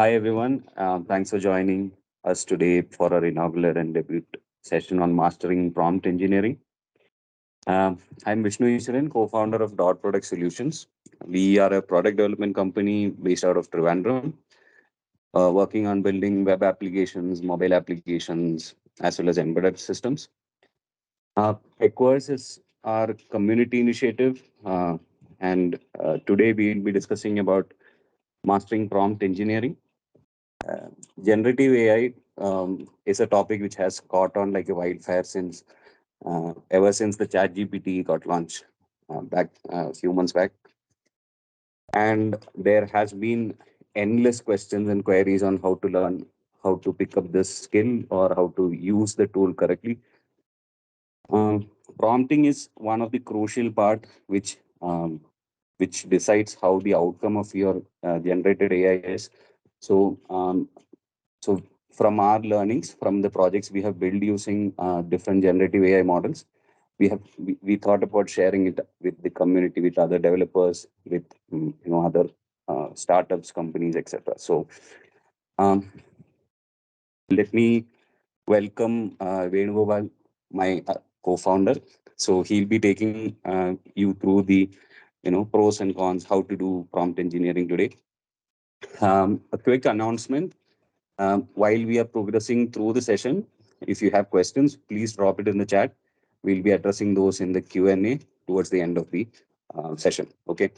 Hi, everyone. Thanks for joining us today for our inaugural and debut session on mastering prompt engineering. I'm Vishnu Ishwaran, co-founder of DotProduct Solutions. We are a product development company based out of Trivandrum, working on building web applications, mobile applications, as well as embedded systems. Techverse is our community initiative, and today we'll be discussing about mastering prompt engineering. Uh, Generative AI is a topic which has caught on like a wildfire since ever since the Chat GPT got launched back a few months back, and there has been endless questions and queries on how to learn, how to pick up this skill, or how to use the tool correctly. Prompting is one of the crucial part which decides how the outcome of your generated AI is. So So from our learnings, from the projects we have built using different generative AI models, we thought about sharing it with the community, with other developers, with other startups, companies, etc. So um, let me welcome Venugopal, my co-founder. So he'll be taking you through the pros and cons, how to do prompt engineering today. A quick announcement. While we are progressing through the session, if you have questions, please drop it in the chat. We'll be addressing those in the Q&A towards the end of the session. Okay.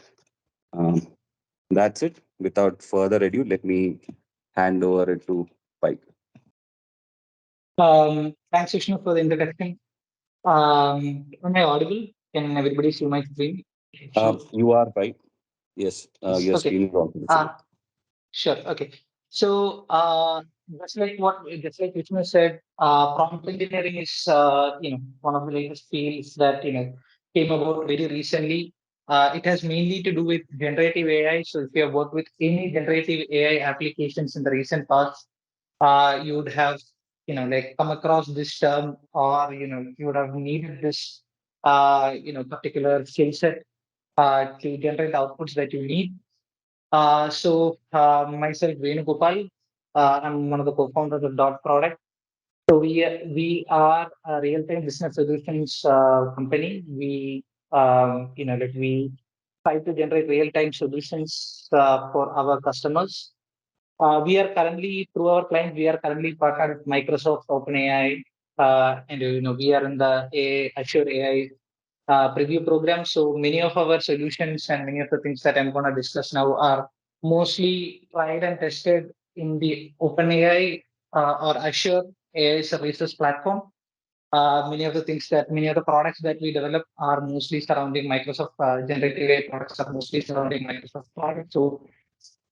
Um, that's it. Without further ado, let me hand over it to Pike. Thanks, Vishnu, for the introduction. Am I audible? Can everybody see my screen? Sure. You are Pike. Yes, Yes. your Okay. screen is also Uh, visible. sure. Okay. So, just like Vishnu said, prompt engineering is, one of the latest fields that, came about very recently. It has mainly to do with generative AI. So, if you have worked with any generative AI applications in the recent past, you would have like come across this term, or you would have needed this particular skill set to generate the outputs that you need. Myself, Venugopal, I'm one of the co-founders of Dot Product. So we are a real-time business solutions company. We try to generate real-time solutions for our customers. We are currently, through our client, we are currently partnered with Microsoft, OpenAI, and we are in the Azure AI preview program. So many of our solutions and many of the things that I'm going to discuss now are mostly tried and tested in the OpenAI or Azure AI services platform. Many of the products that we develop are mostly surrounding Microsoft. Generative AI products are mostly surrounding Microsoft products. So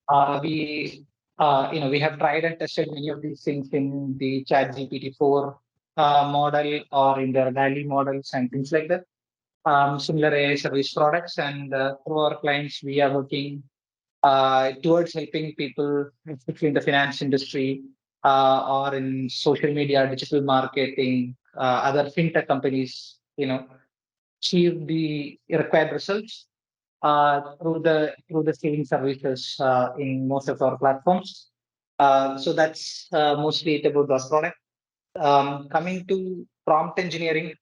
we have tried and tested many of these things in the Chat GPT-4 model or in the Rally models and things like that. Similar AI service products, and through our clients, we are working towards helping people, especially in the finance industry or in social media, digital marketing, other fintech companies, achieve the required results through the streaming services in most of our platforms. So that's mostly it about those products. Coming to prompt engineering,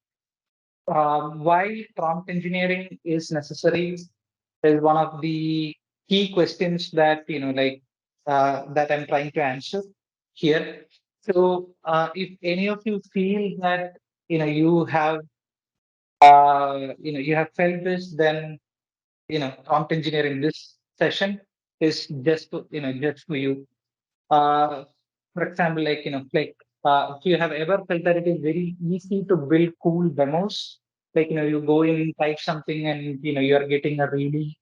why prompt engineering is necessary is one of the key questions that that I'm trying to answer here. So, if any of you feel that you have felt this, then prompt engineering this session is just for you. Uh, for example, if you have ever felt that it is very easy to build cool demos, you go in, type something, and you are getting a really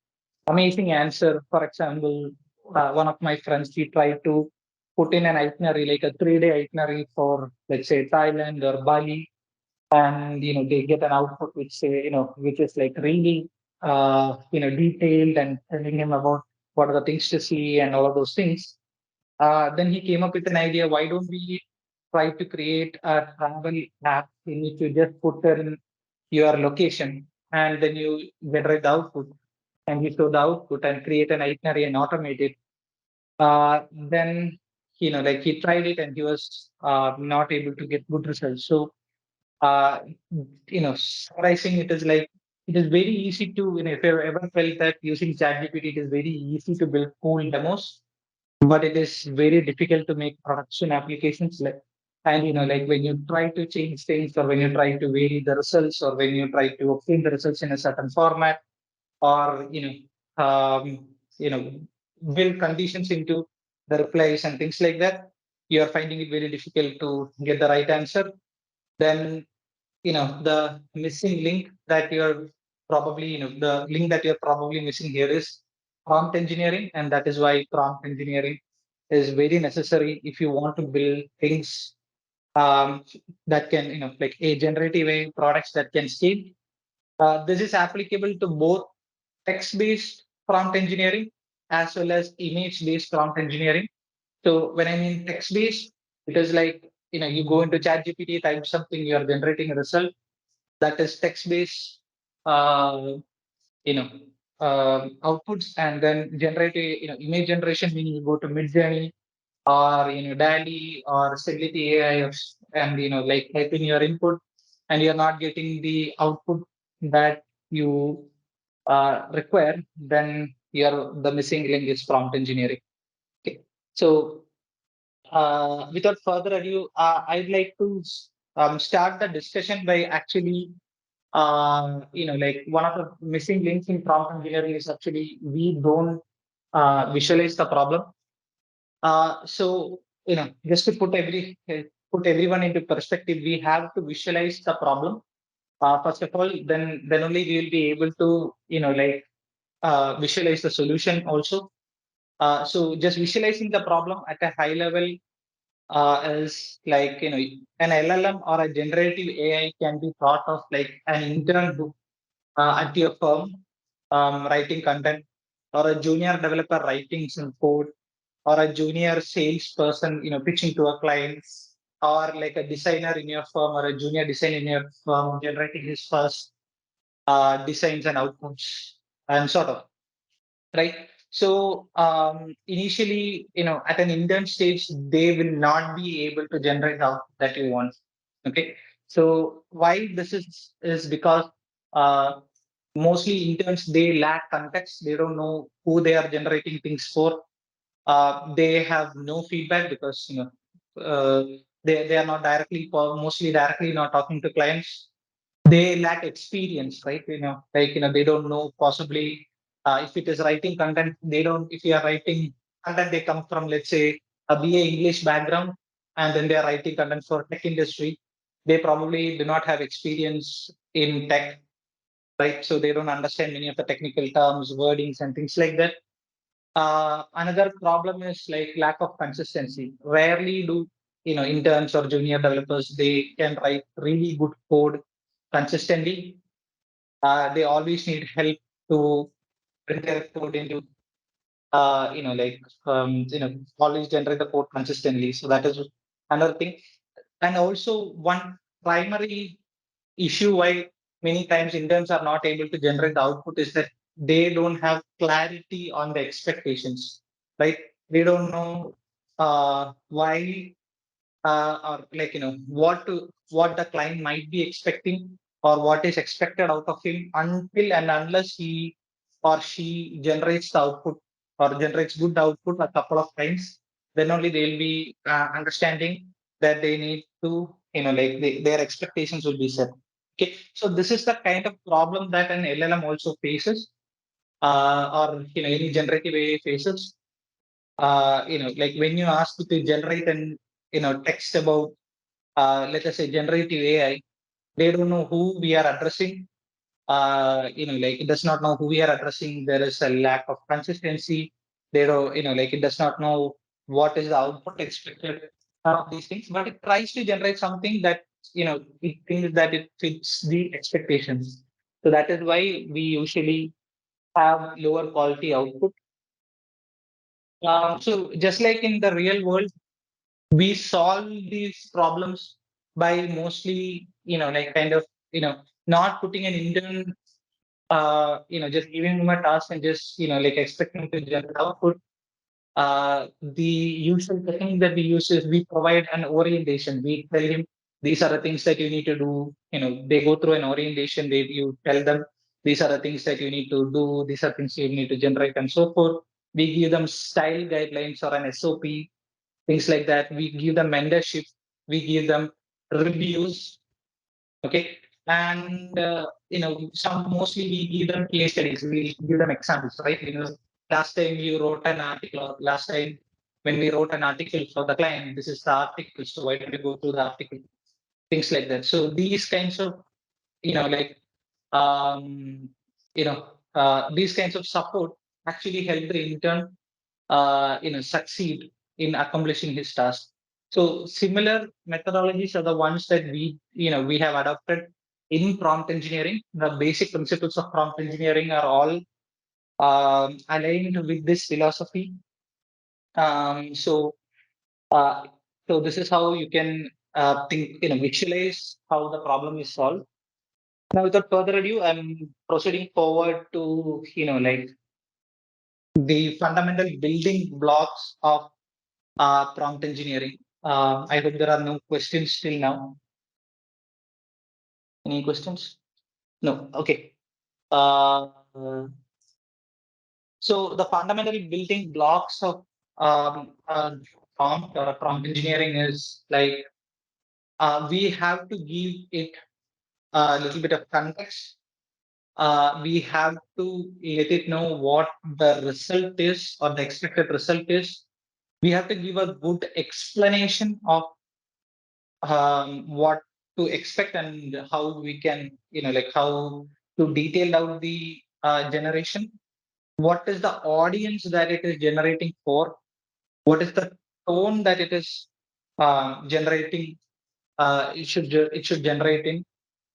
amazing answer. For example, one of my friends, he tried to put in an itinerary, like a 3-day itinerary for, let's say, Thailand or Bali, and they get an output which is like really detailed and telling him about what are the things to see and all of those things. Then he came up with an idea, why don't we try to create a travel app in which you just put in your location and then you generate the output, and you show the output and create an itinerary and automate it. then like he tried it and he was not able to get good results. So uh, summarizing it is like it is very easy to if you ever felt that using ChatGPT, it is very easy to build cool demos, but it is very difficult to make production applications. Like and like when you try to change things or when you try to vary the results or when you try to obtain the results in a certain format or you know build conditions into the replies and things like that, you are finding it very difficult to get the right answer. Then the missing link that you're probably the link that you're probably missing here is prompt engineering, and that is why prompt engineering is very necessary if you want to build things um, that can like a generative AI products that can scale. This is applicable to both text-based prompt engineering as well as image-based prompt engineering. So when I mean text-based, it is like you go into ChatGPT, type something, you are generating a result that is text-based, uh, you know, outputs, and then generate a image generation, meaning you go to Midjourney or DALI or Stability AI, and like type in your input, and you're not getting the output that you require, then the missing link is prompt engineering. Okay. So without further ado, I'd like to start the discussion by actually, like one of the missing links in prompt engineering is actually we don't visualize the problem. So just to put everyone into perspective, we have to visualize the problem. First of all, then only we will be able to like visualize the solution also. So just visualizing the problem at a high level is like an LLM or a generative AI can be thought of like an intern who at your firm writing content, or a junior developer writing some code, or a junior salesperson pitching to a client, or like a designer in your firm or a junior designer in your firm generating his first designs and outputs and sort of. Right. So initially, at an intern stage, they will not be able to generate the output that you want. Okay. So why this is because uh, mostly interns, they lack context. They don't know who they are generating things for. They have no feedback because uh, they are not mostly directly not talking to clients. They lack experience, right? Like they don't know possibly if it is writing content. They don't. If you are writing content, they come from, let's say, a BA English background, and then they are writing content for tech industry. They probably do not have experience in tech, right? So they don't understand many of the technical terms, wordings, and things like that. Another problem is like lack of consistency. Rarely do interns or junior developers, they can write really good code consistently. They always need help to bring their code into like always generate the code consistently. So that is another thing. And also one primary issue why many times interns are not able to generate the output is that they don't have clarity on the expectations, right? They don't know why or like what the client might be expecting or what is expected out of him until and unless he or she generates the output or generates good output a couple of times. Then only they'll be understanding that they need to like their expectations will be set. Okay, so this is the kind of problem that an LLM also faces, or any generative AI faces. Like when you ask to generate an text about let us say generative AI, they don't know who we are addressing. Like it does not know who we are addressing. There is a lack of consistency. They don't, like it does not know what is the output expected of these things, but it tries to generate something that it thinks that it fits the expectations. So that is why we usually have lower quality output. So just like in the real world, we solve these problems by mostly like kind of not putting an intern just giving him a task and just like expecting to generate output. The usual technique that we use is we provide an orientation. We tell him these are the things that you need to do. They go through an orientation. You tell them these are the things that you need to do. These are things you need to generate and so forth. We give them style guidelines or an SOP, things like that. We give them mentorship. We give them reviews. Okay. And some mostly we give them case studies. We give them examples, right? Last time you wrote an article, or last time when we wrote an article for the client, this is the article. So why don't you go through the article? Things like that. So these kinds of, like, um, these kinds of support actually help the intern, succeed in accomplishing his task. So similar methodologies are the ones that we have adopted in prompt engineering. The basic principles of prompt engineering are all aligned with this philosophy. Um, so, uh, so this is how you can think, visualize how the problem is solved. Now, without further ado, I'm proceeding forward to, like, the fundamental building blocks of prompt engineering. I hope there are no questions till now. Any questions? No. Okay. Uh, so the fundamental building blocks of prompt engineering is like we have to give it a little bit of context. We have to let it know what the result is or the expected result is. We have to give a good explanation of what to expect and how we can, like how to detail out the generation. What is the audience that it is generating for? What is the tone that it is generating? It should generate in,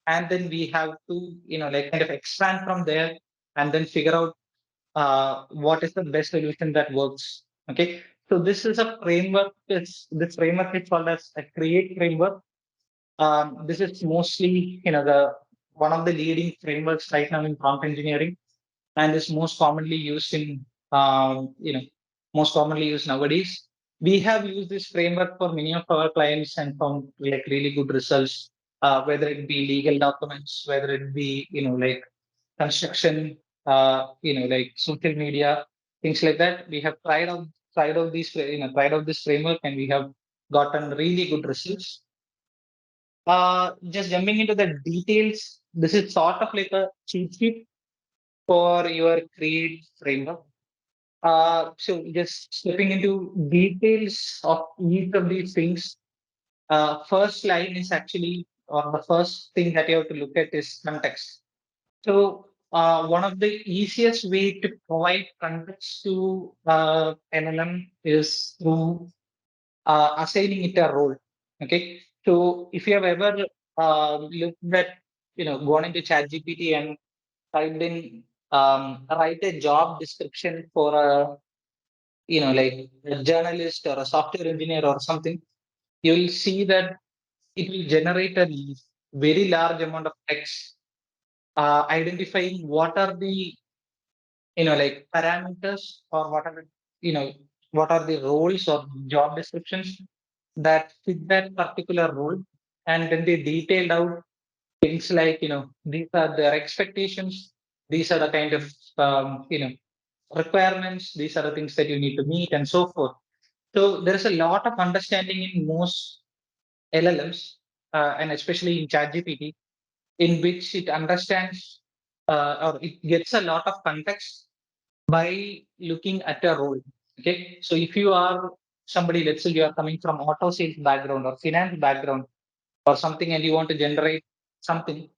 and then we have to, like, kind of expand from there and then figure out what is the best solution that works. Okay, so this is a framework. This framework is called as a create framework. This is mostly, the one of the leading frameworks right now in prompt engineering, and is most commonly used in, most commonly used nowadays. We have used this framework for many of our clients and found like really good results. Whether it be legal documents, whether it be, like construction, like social media, things like that. We have tried out this framework, and we have gotten really good results. Just jumping into the details, this is sort of like a cheat sheet for your create framework. So just stepping into details of each of these things. First line is actually, or the first thing that you have to look at is context. So one of the easiest way to provide context to LLM is through assigning it a role. Okay, so if you have ever looked at, gone into ChatGPT and typed in, write a job description for a, like a journalist or a software engineer or something, you will see that it will generate a very large amount of text, identifying what are the, like parameters, or what are the, what are the roles or job descriptions that fit that particular role, and then they detailed out things like, these are their expectations, these are the kind of, requirements, these are the things that you need to meet, and so forth. So there's a lot of understanding in most LLMs, and especially in ChatGPT, in which it understands, or it gets a lot of context by looking at a role. Okay, so if you are somebody, let's say you are coming from auto sales background or finance background or something, and you want to generate something,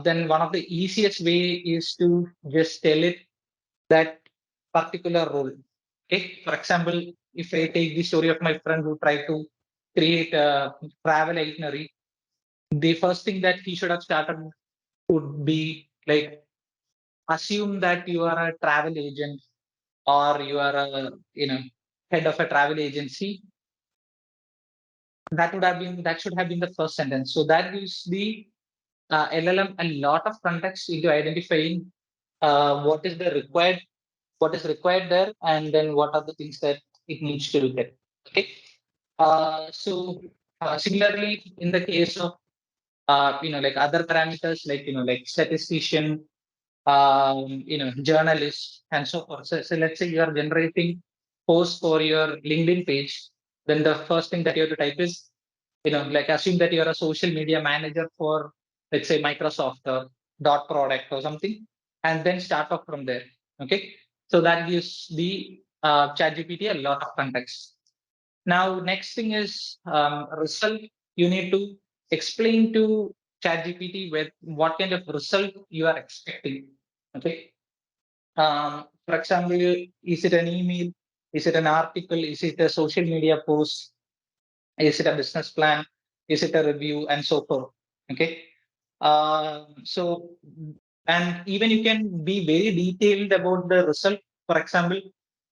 then one of the easiest way is to just tell it that particular role. Okay, for example, if I take the story of my friend who tried to create a travel itinerary, the first thing that he should have started would be like, assume that you are a travel agent, or you are a, head of a travel agency. That should have been the first sentence. So that gives the LLM a lot of context into identifying what is the required what is required there, and then what are the things that it needs to look at. Okay. Similarly, in the case of like other parameters, like like statistician, journalist, and so forth. So let's say you are generating posts for your LinkedIn page, then the first thing that you have to type is, like assume that you're a social media manager for, let's say, Microsoft or DotProduct or something, and then start off from there. Okay. So that gives the ChatGPT a lot of context. Now, next thing is result. You need to explain to ChatGPT with what kind of result you are expecting. Okay. For example, is it an email? Is it an article? Is it a social media post? Is it a business plan? Is it a review? And so forth. Okay. So, and even you can be very detailed about the result. For example,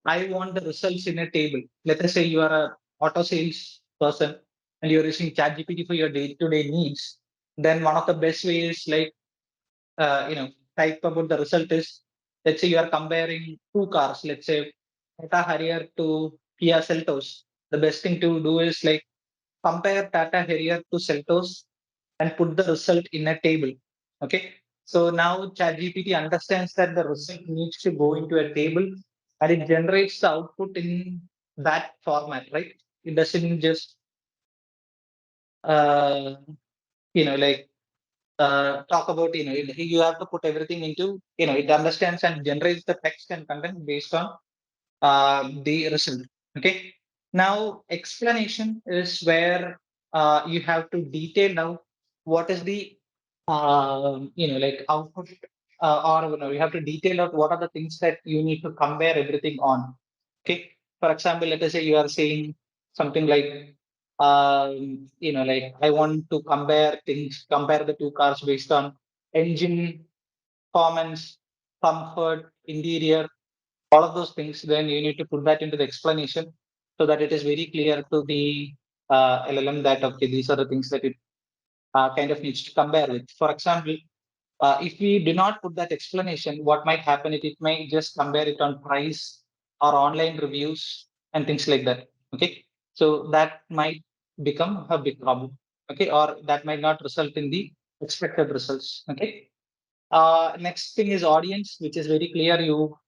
I want the results in a table. Let us say you are a auto sales person and you're using ChatGPT for your day-to-day needs. Then one of the best ways, like type about the result is, let's say you are comparing two cars. Let's say Tata Harrier to Kia Seltos. The best thing to do is like compare Tata Harrier to Seltos and put the result in a table. Okay. So now ChatGPT understands that the result needs to go into a table and it generates the output in that format, right? It doesn't just, uh, like talk about, you have to put everything into, it understands and generates the text and content based on the result. Okay. Now, explanation is where you have to detail out what is the like output, or you have to detail out what are the things that you need to compare everything on. Okay. For example, let us say you are saying something like, like I want to compare the two cars based on engine performance, comfort, interior, all of those things. Then you need to put that into the explanation so that it is very clear to the LLM that okay, these are the things that it kind of needs to compare with. For example, if we do not put that explanation, what might happen is it may just compare it on price or online reviews and things like that. Okay. So that might become a big problem. Okay. Or that might not result in the expected results. Okay. Next thing is audience, which is very clear. You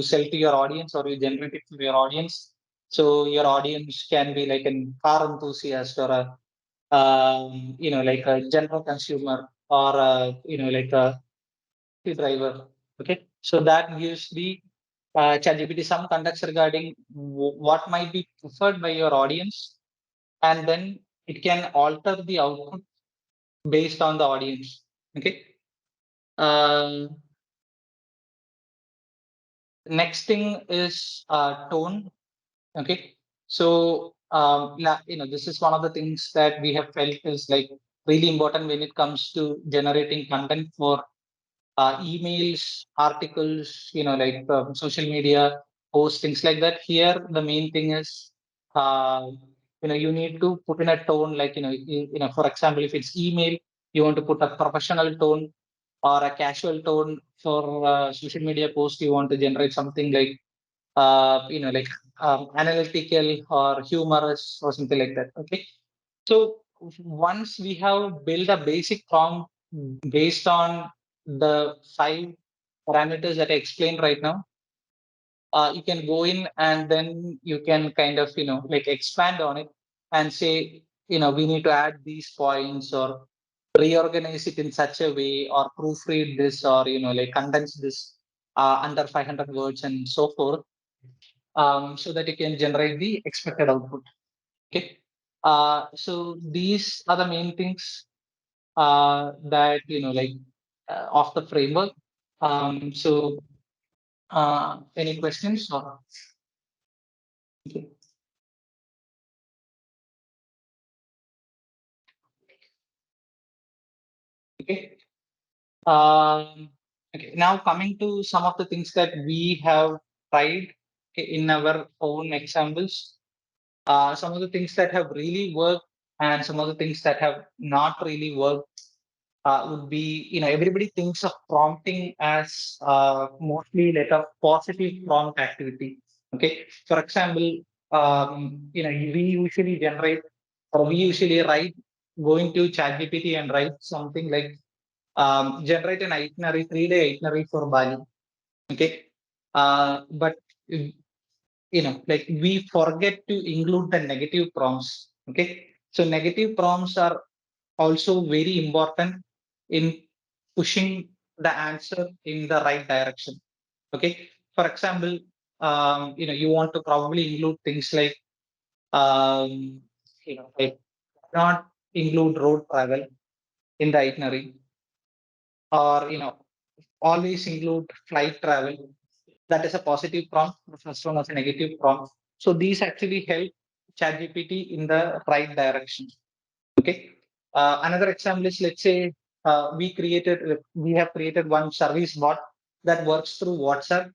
sell to your audience or you generate it to your audience. So your audience can be like a car enthusiast or a like a general consumer or like a taxi driver. Okay, so that gives the ChatGPT some context regarding what might be preferred by your audience, and then it can alter the output based on the audience. Okay. Um, Next thing is tone. Okay. So, this is one of the things that we have felt is like really important when it comes to generating content for emails, articles, like social media posts, things like that. Here, the main thing is, you need to put in a tone, like, for example, if it's email, you want to put a professional tone or a casual tone. For social media post, you want to generate something like, like analytical or humorous or something like that. Okay. So once we have built a basic prompt based on the 5 parameters that I explained right now, you can go in and then you can kind of, like expand on it and say, we need to add these points or reorganize it in such a way or proofread this or, like condense this under 500 words and so forth, so that you can generate the expected output. Okay. So these are the main things that like of the framework. So any questions? Or okay. Okay. Um, okay. Now coming to some of the things that we have tried in our own examples. Some of the things that have really worked and some of the things that have not really worked. would be, everybody thinks of prompting as mostly like a positive prompt activity. Okay. For example, we usually generate or we usually write, going to ChatGPT and write something like generate an itinerary, 3-day itinerary for Bali. Okay. But like we forget to include the negative prompts. Okay. So negative prompts are also very important in pushing the answer in the right direction. Okay. For example, you want to probably include things like um, like not include road travel in the itinerary, or always include flight travel. That is a positive prompt. The first one was a negative prompt. So these actually help ChatGPT in the right direction. Okay. Another example is, let's say we have created one service bot that works through WhatsApp,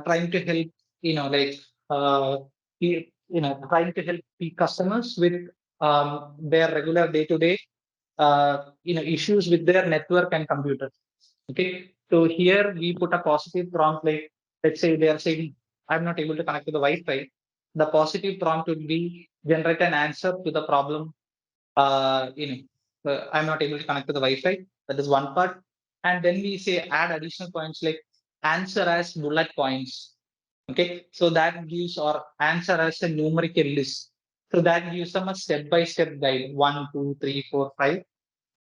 trying to help like trying to help the customers with their regular day to day issues with their network and computer. Okay. So here we put a positive prompt, like let's say they are saying, I'm not able to connect to the Wi-Fi. The positive prompt would be generate an answer to the problem. I'm not able to connect to the Wi-Fi. That is one part. And then we say add additional points like answer as bullet points. Okay. So that gives, or answer as a numerical list. So that gives them a step-by-step guide. 1, 2, 3, 4, 5.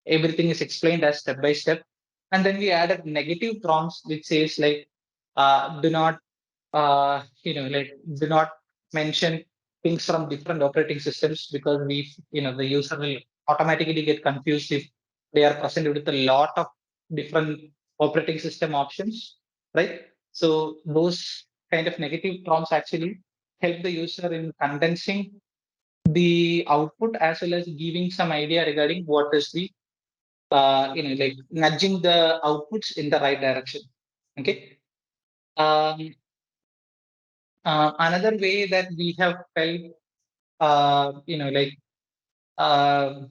Everything is explained as step by step. And then we added negative prompts which says like do not like do not mention things from different operating systems, because the user will automatically get confused if they are presented with a lot of different operating system options, right? So those kind of negative prompts actually help the user in condensing the output, as well as giving some idea regarding what is the like nudging the outputs in the right direction. Okay. Um, Another way that we have felt, like, uh,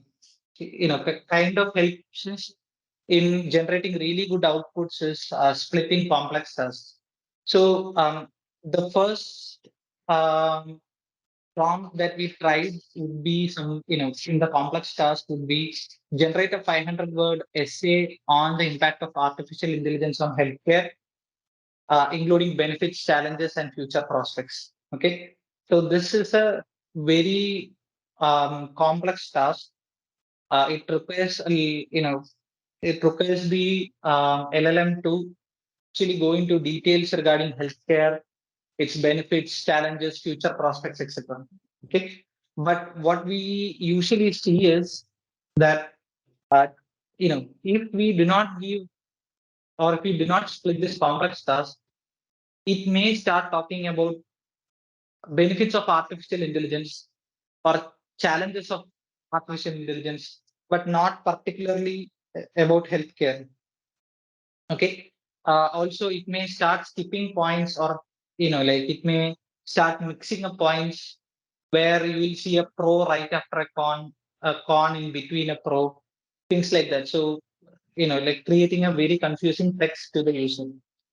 kind of helps us in generating really good outputs is splitting complex tasks. So the first prompt that we tried would be some, in the complex task would be generate a 500-word essay on the impact of artificial intelligence on healthcare, including benefits, challenges, and future prospects. Okay. So this is a very complex task. It requires, it requires the LLM to actually go into details regarding healthcare, its benefits, challenges, future prospects, etc. Okay. But what we usually see is that, uh, if we do not give, or if we do not split this complex task, it may start talking about benefits of artificial intelligence or challenges of artificial intelligence, but not particularly about healthcare. Okay. Also, it may start skipping points, or like it may start mixing up points where you will see a pro right after a con in between a pro, things like that. So like creating a very confusing text to the user.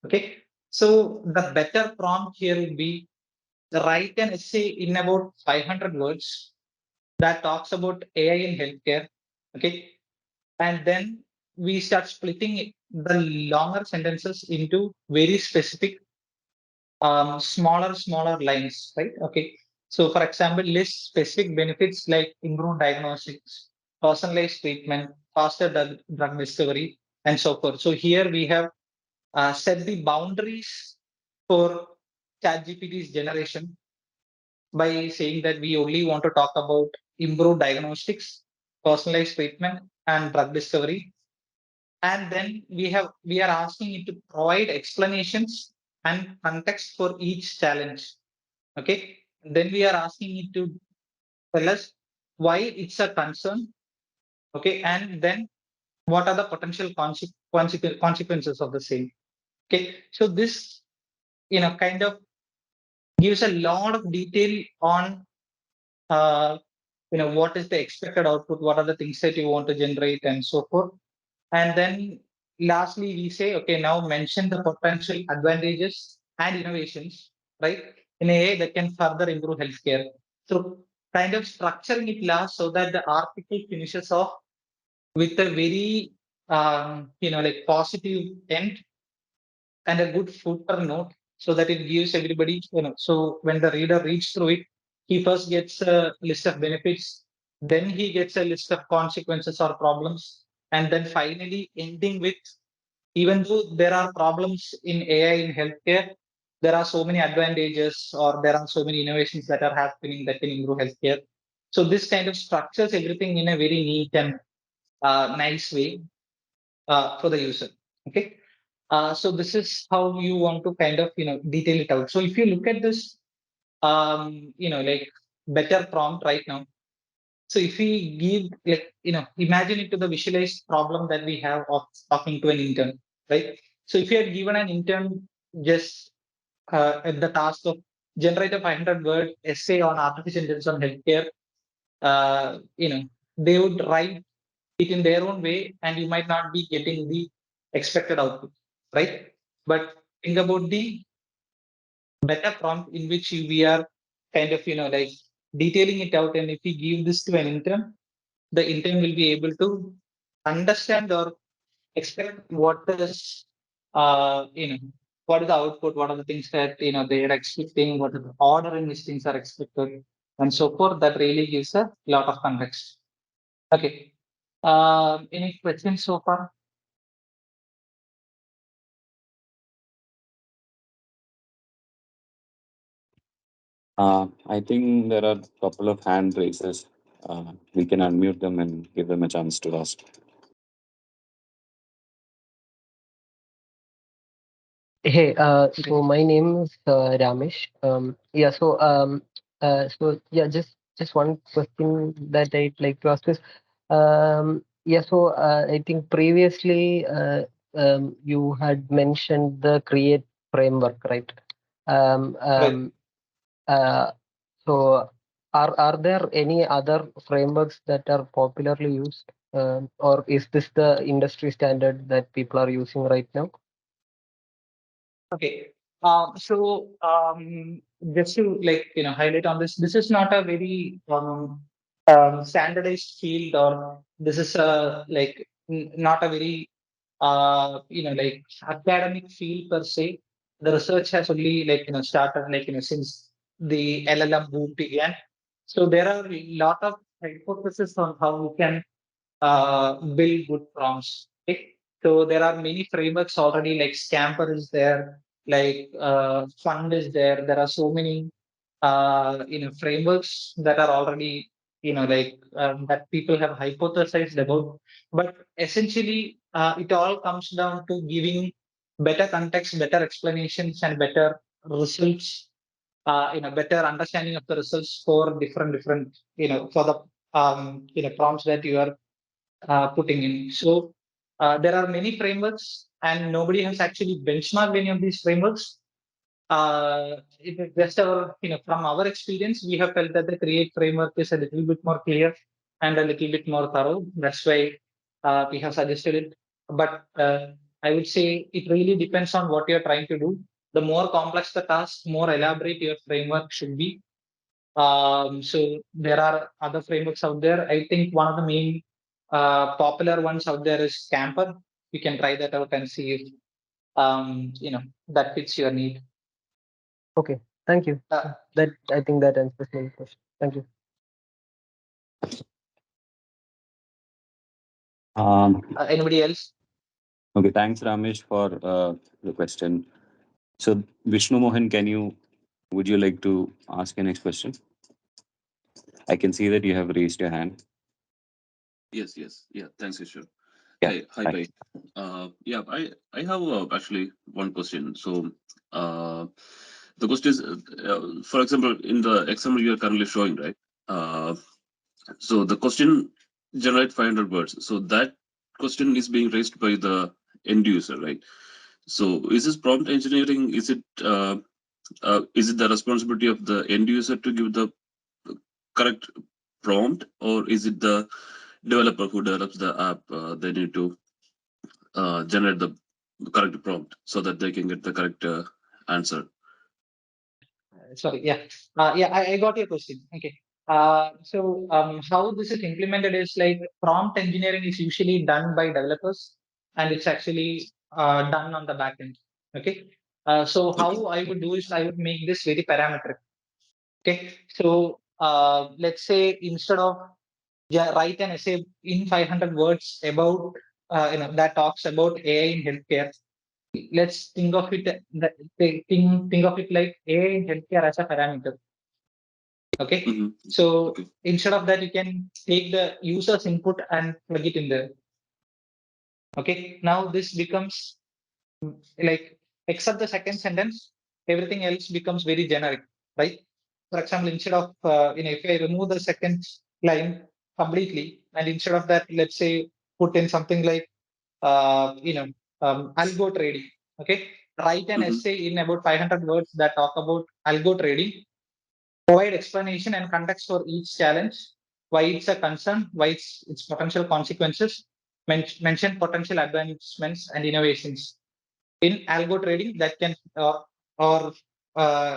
Okay. So the better prompt here would be write an essay in about 500 words that talks about AI in healthcare. Okay. And then we start splitting the longer sentences into very specific, smaller lines, right? Okay. So, for example, list specific benefits like improved diagnostics, personalized treatment, faster drug discovery, and so forth. So, here we have set the boundaries for ChatGPT's generation by saying that we only want to talk about improved diagnostics, personalized treatment, and drug discovery. And then we are asking it to provide explanations and context for each challenge. Okay. Then we are asking it to tell us why it's a concern. Okay. And then what are the potential consequences of the same. Okay. So this, kind of gives a lot of detail on what is the expected output, what are the things that you want to generate, and so forth. And then lastly, we say, okay, now mention the potential advantages and innovations, right, in AI that can further improve healthcare. So kind of structuring it last so that the article finishes off with a very like positive end and a good footer note so that it gives everybody, so when the reader reads through it, he first gets a list of benefits, then he gets a list of consequences or problems, and then finally ending with, even though there are problems in AI in healthcare, there are so many advantages or there are so many innovations that are happening that can improve healthcare. So this kind of structures everything in a very neat and nice way for the user. Okay. So this is how you want to kind of detail it out. So if you look at this, like better prompt right now. So if we give like imagine it to the visualized problem that we have of talking to an intern, right? So if you had given an intern just at the task of generate a 500-word essay on artificial intelligence on healthcare, they would write it in their own way, and you might not be getting the expected output, right? But think about the better prompt in which we are kind of like detailing it out, and if we give this to an intern, the intern will be able to understand or expect what is what is the output, what are the things that they are expecting, what is the order in which things are expected, and so forth. That really gives a lot of context. Okay. Any questions so far? I think there are a couple of hand raises. We can unmute them and give them a chance to ask. Hey, so my name is Ramesh. Yeah, just one question that I'd like to ask is, I think previously you had mentioned the Create framework, right? Um, Right. um, uh, so are there any other frameworks that are popularly used, or is this the industry standard that people are using right now? Okay. So just to like highlight on this, this is not a very standardized field, or this is a like not a very like academic field per se. The research has only like started like since the LLM boom began. So there are a lot of hypotheses on how we can build good prompts. Okay? So there are many frameworks already, like Scamper is there, like Fund is there. There are so many frameworks that are already like that people have hypothesized about. But essentially, it all comes down to giving better context, better explanations, and better results. Better understanding of the results for different for the prompts that you are putting in. So there are many frameworks, and nobody has actually benchmarked any of these frameworks. It is just our, from our experience, we have felt that the Create framework is a little bit more clear and a little bit more thorough. That's why we have suggested it. But I would say it really depends on what you're trying to do. The more complex the task, more elaborate your framework should be. So there are other frameworks out there. I think one of the main popular ones out there is Camper. You can try that out and see if that fits your need. Okay, thank you. Uh, That I think that answers my question. Thank you. Anybody else? Okay, thanks, Ramesh, for the question. So, Vishnu Mohan, would you like to ask your next question? I can see that you have raised your hand. Yes, yes. Yeah, thanks, Kishore. Yeah, Hi, hi. guys. Yeah, I have actually one question. So, uh, the question is, for example, in the example you are currently showing, right? Uh, so the question generate 500 words. So that question is being raised by the end user, right? So is this prompt engineering? Is it the responsibility of the end user to give the correct prompt, or is it the developer who develops the app? They need to generate the correct prompt so that they can get the correct answer. Sorry, yeah. I got your question. Okay. How this is implemented is like prompt engineering is usually done by developers, and it's actually done on the back end. Okay. How I would do is I would make this very parametric. Okay. Let's say instead of write an essay in 500 words about that talks about AI in healthcare. Let's think of it think of it like AI in healthcare as a parameter. Okay. Mm-hmm. So Okay. instead of that, you can take the user's input and plug it in there. Okay. Now this becomes like, except the second sentence, everything else becomes very generic, right? For example, instead of if I remove the second line completely, and instead of that, let's say put in something like algo trading. Okay, write an essay in about 500 words that talk about algo trading. Provide explanation and context for each challenge, why it's a concern, why its potential consequences, mention potential advancements and innovations in algo trading that can or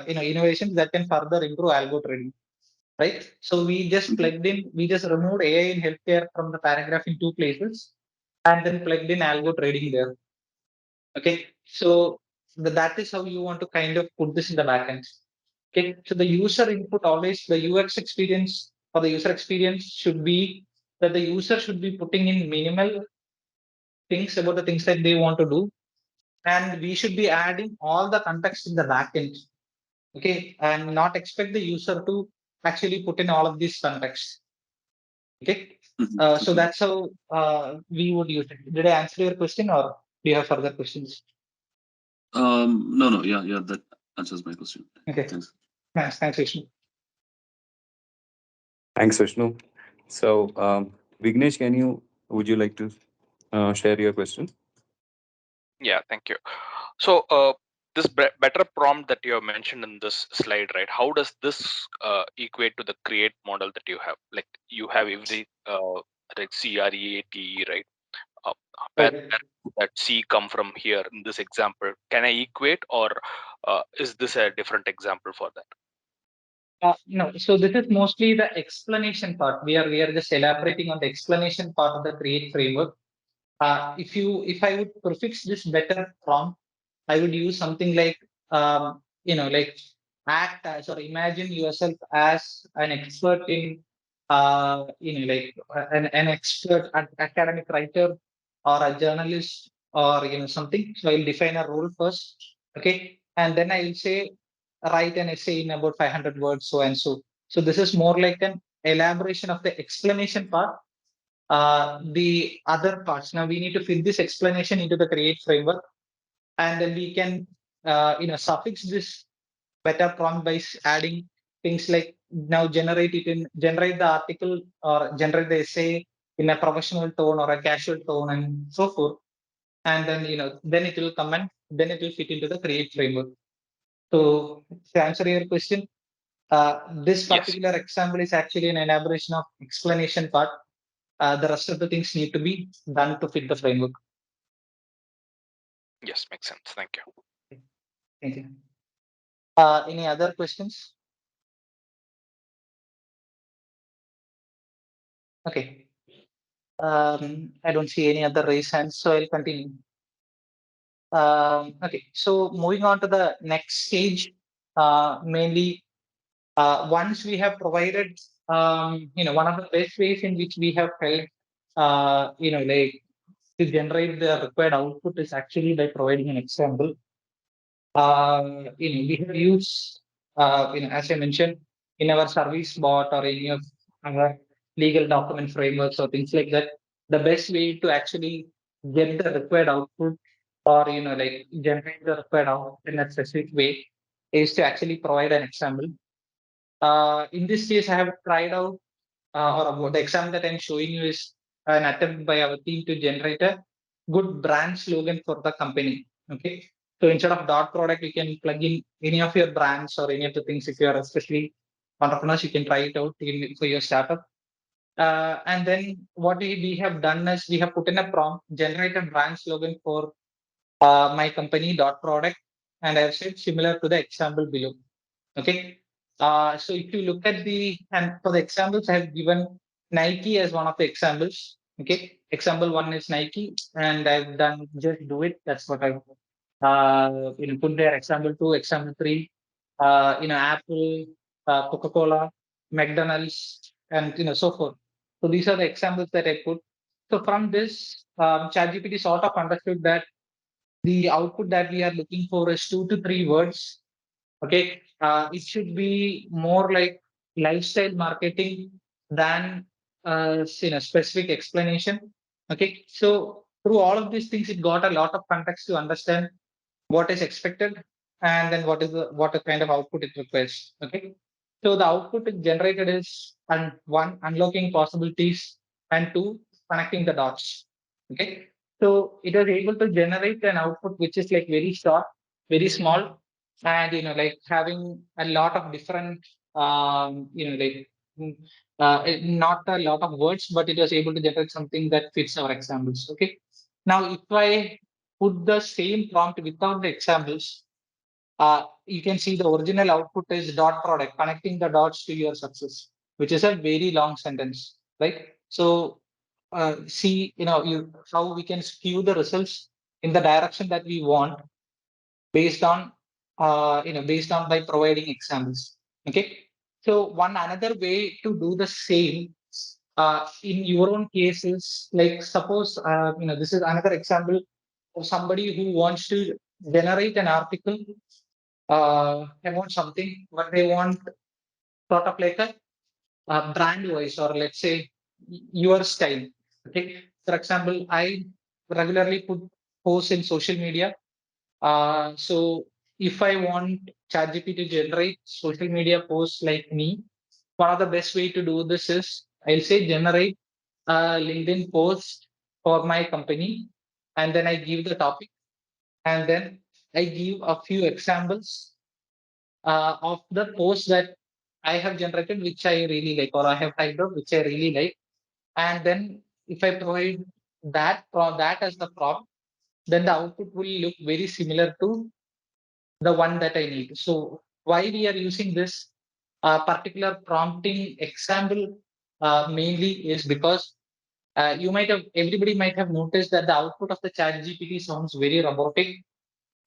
innovations that can further improve algo trading, right? So we just removed AI in healthcare from the paragraph in two places, and then plugged in algo trading there. Okay, so that is how you want to kind of put this in the backend. Okay, so the user input always, the UX experience or the user experience should be that the user should be putting in minimal things about the things that they want to do, and we should be adding all the context in the backend. Okay, and not expect the user to actually put in all of these context. Okay, so that's how we would use it. Did I answer your question, or do you have further questions? No, yeah, that answers my question. Okay, Thanks. thanks, Vishnu. Thanks, Vishnu. So, Vignesh, would you like to share your question? Yeah, thank you. So this better prompt that you have mentioned in this slide, right? How does this equate to the create model that you have? Like you have every like CREATE, right? Where Okay. that C come from here in this example? Can I equate, or is this a different example for that? No, so this is mostly the explanation part. We are just elaborating on the explanation part of the create framework. If I would prefix this better prompt, I would use something like like act as or imagine yourself as an expert in an expert academic writer or a journalist or something. So I'll define a role first, okay, and then I'll say write an essay in about 500 words, so and so. So this is more like an elaboration of the explanation part. The other parts, now we need to fit this explanation into the create framework, and then we can suffix this better prompt by adding things like now generate the article or generate the essay in a professional tone or a casual tone and so forth, and then then it will come and then it will fit into the create framework. So to answer your question, this Yes. particular example is actually an elaboration of explanation part. The rest of the things need to be done to fit the framework. Yes, makes sense. Thank you. Thank you. Any other questions? Okay. I don't see any other raised hands, so I'll continue. Okay, so moving on to the next stage, mainly once we have provided, one of the best ways in which we have helped, like to generate the required output is actually by providing an example. We have used, as I mentioned, in our service bot or any of our legal document frameworks or things like that. The best way to actually get the required output or like generate the required output in a specific way is to actually provide an example. In this case, I have tried out, or the example that I'm showing you is an attempt by our team to generate a good brand slogan for the company. Okay. So instead of dot product, you can plug in any of your brands or any of the things. If you are especially entrepreneurs, you can try it out for your startup. And then what we have done is we have put in a prompt, generate a brand slogan for my company DotProduct, and I've said similar to the example below. Okay. So if you look at and for the examples, I have given Nike as one of the examples. Okay. Example one is Nike, and I've done just do it. That's what I've put there. Example two, example three, Apple, Coca-Cola, McDonald's, and so forth. So these are the examples that I put. So from this, ChatGPT sort of understood that the output that we are looking for is 2 to 3 words. Okay, it should be more like lifestyle marketing than specific explanation. Okay, so through all of these things, it got a lot of context to understand what is expected and then what is kind of output it requires. Okay, so the output it generated is one, unlocking possibilities, and two, connecting the dots. Okay, so it was able to generate an output which is like very short, very small, and like having a lot of different like not a lot of words, but it was able to generate something that fits our examples. Okay, now if I put the same prompt without the examples, you can see the original output is dot product, connecting the dots to your success, which is a very long sentence, right? So see, how we can skew the results in the direction that we want based on, based on by providing examples. Okay. So one another way to do the same in your own cases, like suppose, this is another example of somebody who wants to generate an article about something, but they want sort of like a brand wise, or let's say your style. Okay. For example, I regularly put posts in social media. So if I want ChatGPT to generate social media posts like me, one of the best way to do this is I'll say generate a LinkedIn post for my company, and then I give the topic, and then I give a few examples of the posts that I have generated, which I really like, or I have typed out, which I really like. And then if I provide that as the prompt, then the output will look very similar to the one that I need. So why we are using this particular prompting example mainly is because everybody might have noticed that the output of the chat GPT sounds very robotic.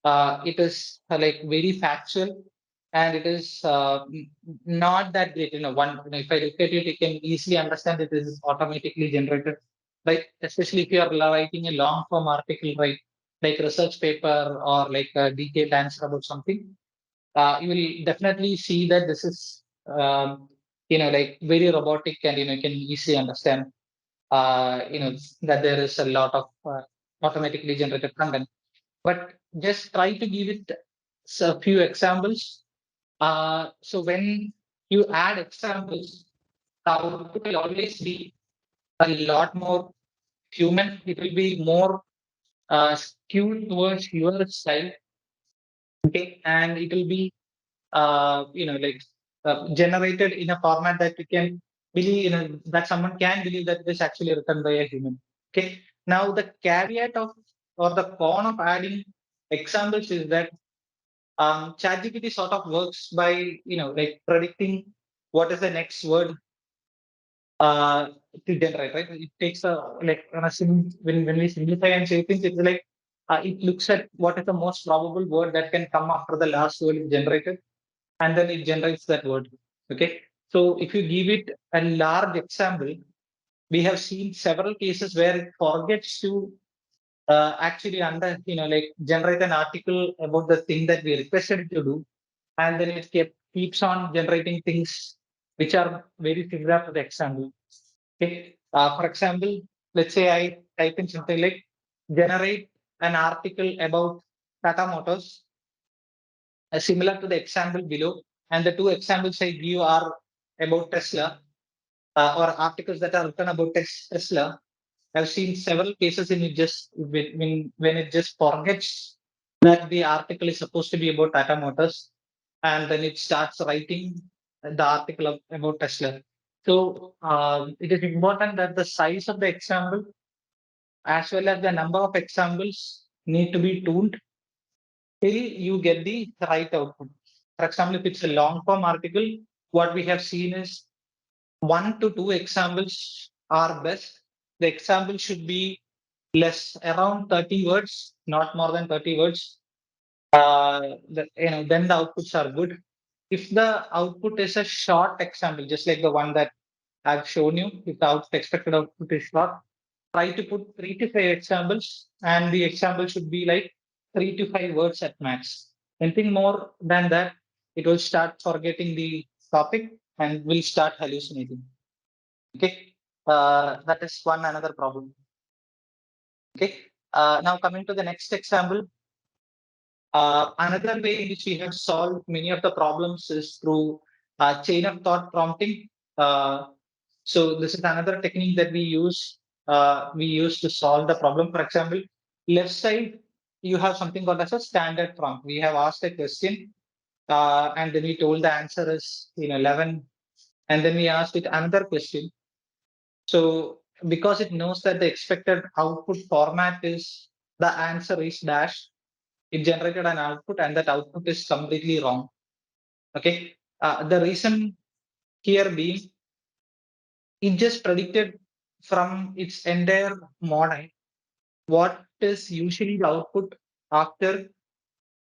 It is like very factual, and it is not that great. If I look at it, you can easily understand it is automatically generated. Right, especially if you are writing a long form article, right, like research paper or like a detailed answer about something, you will definitely see that this is like very robotic, and you can easily understand that there is a lot of automatically generated content. But just try to give it a few examples. So when you add examples, the output will always be a lot more human. It will be more skewed towards your style. Okay, and it will be like generated in a format that you can believe, that someone can believe that it is actually written by a human. Okay. Now the caveat of, or the con of adding examples is that ChatGPT sort of works by like predicting what is the next word uh, to generate. Right. It takes a like on a when we simplify and say things, it's like it looks at what is the most probable word that can come after the last word is generated, and then it generates that word. Okay. So if you give it a large example, we have seen several cases where it forgets to actually like generate an article about the thing that we requested it to do, and then it keeps on generating things which are very similar to the example. Okay. For example, let's say I type in something like generate an article about Tata Motors, similar to the example below. And the two examples I give are about Tesla, or articles that are written about Tesla. I've seen several cases in it just when it just forgets that the article is supposed to be about Tata Motors, and then it starts writing the article about Tesla. So it is important that the size of the example as well as the number of examples need to be tuned till you get the right output. For example, if it's a long form article, what we have seen is 1 to 2 examples are best. The example should be less, around 30 words, not more than 30 words. Then the outputs are good. If the output is a short example, just like the one that I've shown you, if the expected output is short, try to put 3 to 5 examples, and the example should be like 3 to 5 words at max. Anything more than that, it will start forgetting the topic and will start hallucinating. Okay, that is one another problem. Okay, now coming to the next example. Another way in which we have solved many of the problems is through chain of thought prompting. So this is another technique that we use. We use to solve the problem. For example, left side you have something called as a standard prompt. We have asked a question, and then we told the answer is 11, and then we asked it another question. So because it knows that the expected output format is the answer is dash, it generated an output, and that output is completely wrong. Okay. The reason here being, it just predicted from its entire model what is usually the output after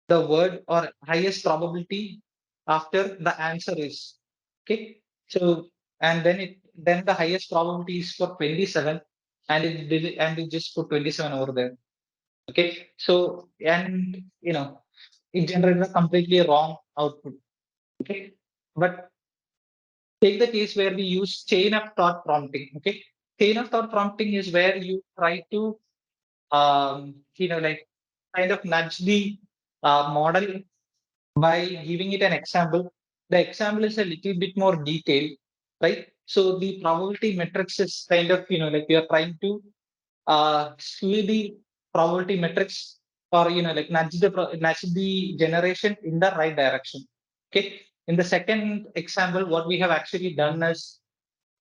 the word or highest probability after the answer is. Okay. So and then the highest probability is for 27, and it just put 27 over there. Okay. So and it generated a completely wrong output. Okay. But take the case where we use chain of thought prompting. Okay. Chain of thought prompting is where you try to like kind of nudge the model by giving it an example. The example is a little bit more detailed, right? So the probability metrics is kind of like we are trying to skew the probability metrics, or like nudge the generation in the right direction. Okay. In the second example, what we have actually done is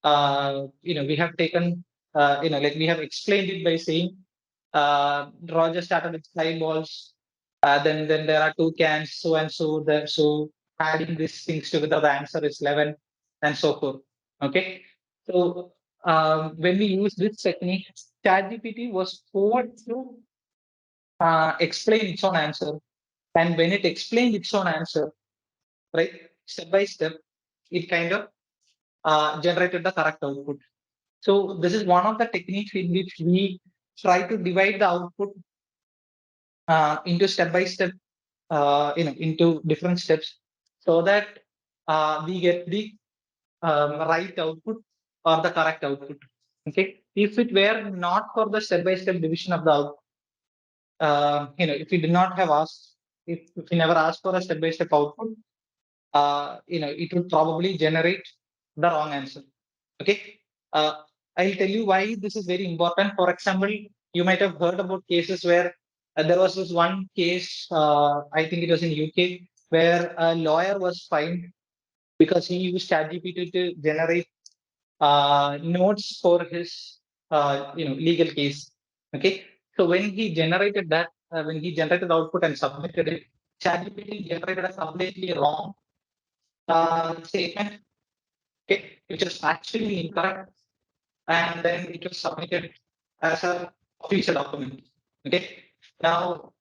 we have taken like we have explained it by saying Roger started with 5 balls, then there are 2 cans, so and so there. So adding these things together, the answer is 11, and so forth. Okay. So when we use this technique, ChatGPT was forced to explain its own answer. And when it explained its own answer, right, step by step, it kind of generated the correct output. So this is one of the techniques in which we try to divide the output into step by step, into different steps, so that we get the right output or the correct output. Okay. If it were not for the step by step division of the output, if we did not have asked, if we never asked for a step by step output, it would probably generate the wrong answer. Okay. I'll tell you why this is very important. For example, you might have heard about cases where there was this one case, I think it was in UK, where a lawyer was fined because he used ChatGPT to generate notes for his legal case. Okay. So when he generated that, when he generated output and submitted it, ChatGPT generated a completely wrong statement, okay, which is actually incorrect, and then it was submitted as a official document. Okay. Now,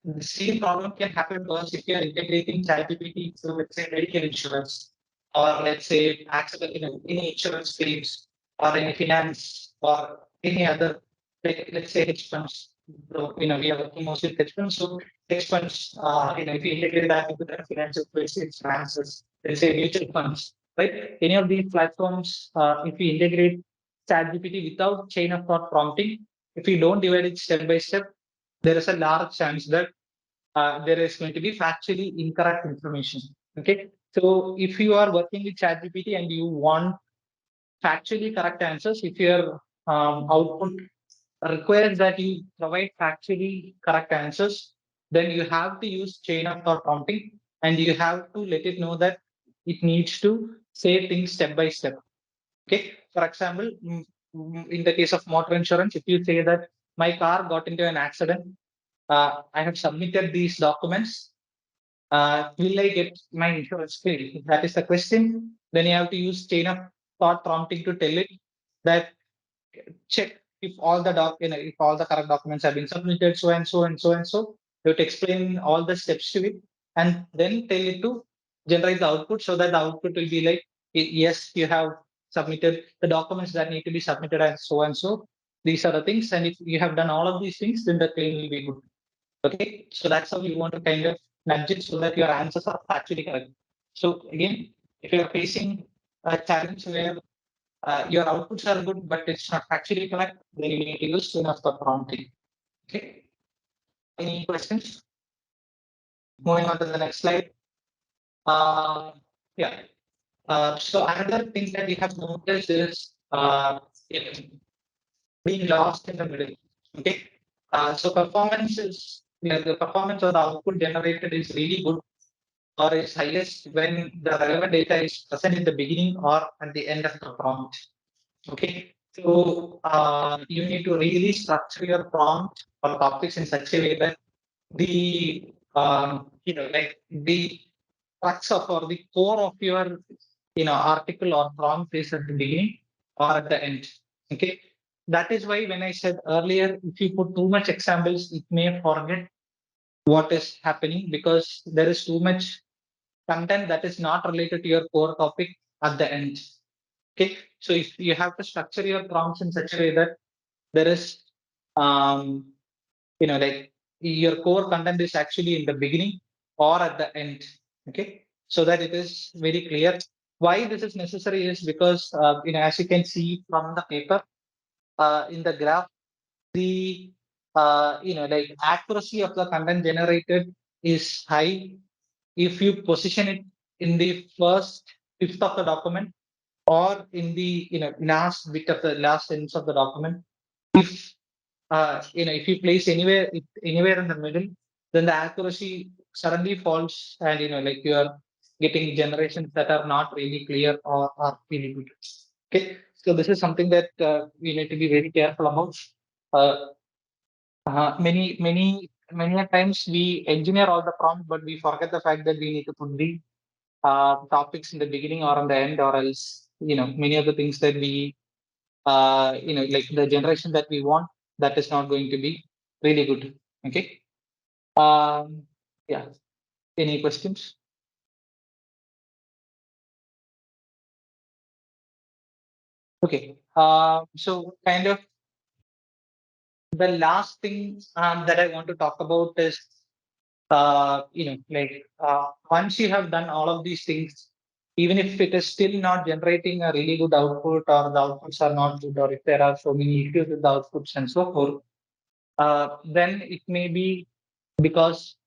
the same problem can happen to us if you are integrating ChatGPT to, let's say, medical insurance, or let's say accident, any insurance claims, or any finance, or any other, like, let's say hedge funds. So, we are working mostly with hedge funds. So hedge funds, if you integrate that into the financial places, finances, let's say mutual funds, right? Any of these platforms, if we integrate ChatGPT without chain of thought prompting, if we don't divide it step by step, there is a large chance that there is going to be factually incorrect information. Okay. So if you are working with ChatGPT and you want factually correct answers, if your output requires that you provide factually correct answers, then you have to use chain of thought prompting, and you have to let it know that it needs to say things step by step. Okay, for example, in the case of motor insurance, if you say that my car got into an accident, I have submitted these documents. Will I get my insurance paid? If that is the question, then you have to use chain of thought prompting to tell it that check if all the if all the correct documents have been submitted, so and so and so and so. You have to explain all the steps to it, and then tell it to generate the output, so that the output will be like, yes, you have submitted the documents that need to be submitted, and so and so. These are the things, and if you have done all of these things, then the claim will be good. Okay, so that's how you want to kind of nudge it so that your answers are actually correct. So again, if you're facing a challenge where your outputs are good, but it's not actually correct, then you need to use enough for prompting. Okay. Any questions? Moving on to the next slide. Yeah. So another thing that we have noticed is being lost in the middle. Okay. So performance is the performance of the output generated is really good or is highest when the relevant data is present in the beginning or at the end of the prompt. Okay, so you need to really structure your prompt or topics in such a way that the like the crux of or the core of your article or prompt is at the beginning or at the end. Okay, that is why when I said earlier, if you put too much examples, it may forget what is happening because there is too much content that is not related to your core topic at the end. Okay, so if you have to structure your prompts in such a way that there is, like your core content is actually in the beginning or at the end. Okay, so that it is very clear. Why this is necessary is because, as you can see from the paper in the graph, the like accuracy of the content generated is high if you position it in the first fifth of the document or in the last bit of the last sentence of the document. If if you place anywhere in the middle, then the accuracy suddenly falls, and like you are getting generations that are not really clear or are really good. Okay, so this is something that we need to be very careful about. Uh, many a times we engineer all the prompt, but we forget the fact that we need to put the topics in the beginning or on the end, or else many of the things that we like the generation that we want, that is not going to be really good. Okay. Yeah. Any questions? Okay. So kind of the last thing that I want to talk about is once you have done all of these things, even if it is still not generating a really good output, or the outputs are not good, or if there are so many issues with the outputs and so forth, then it may be because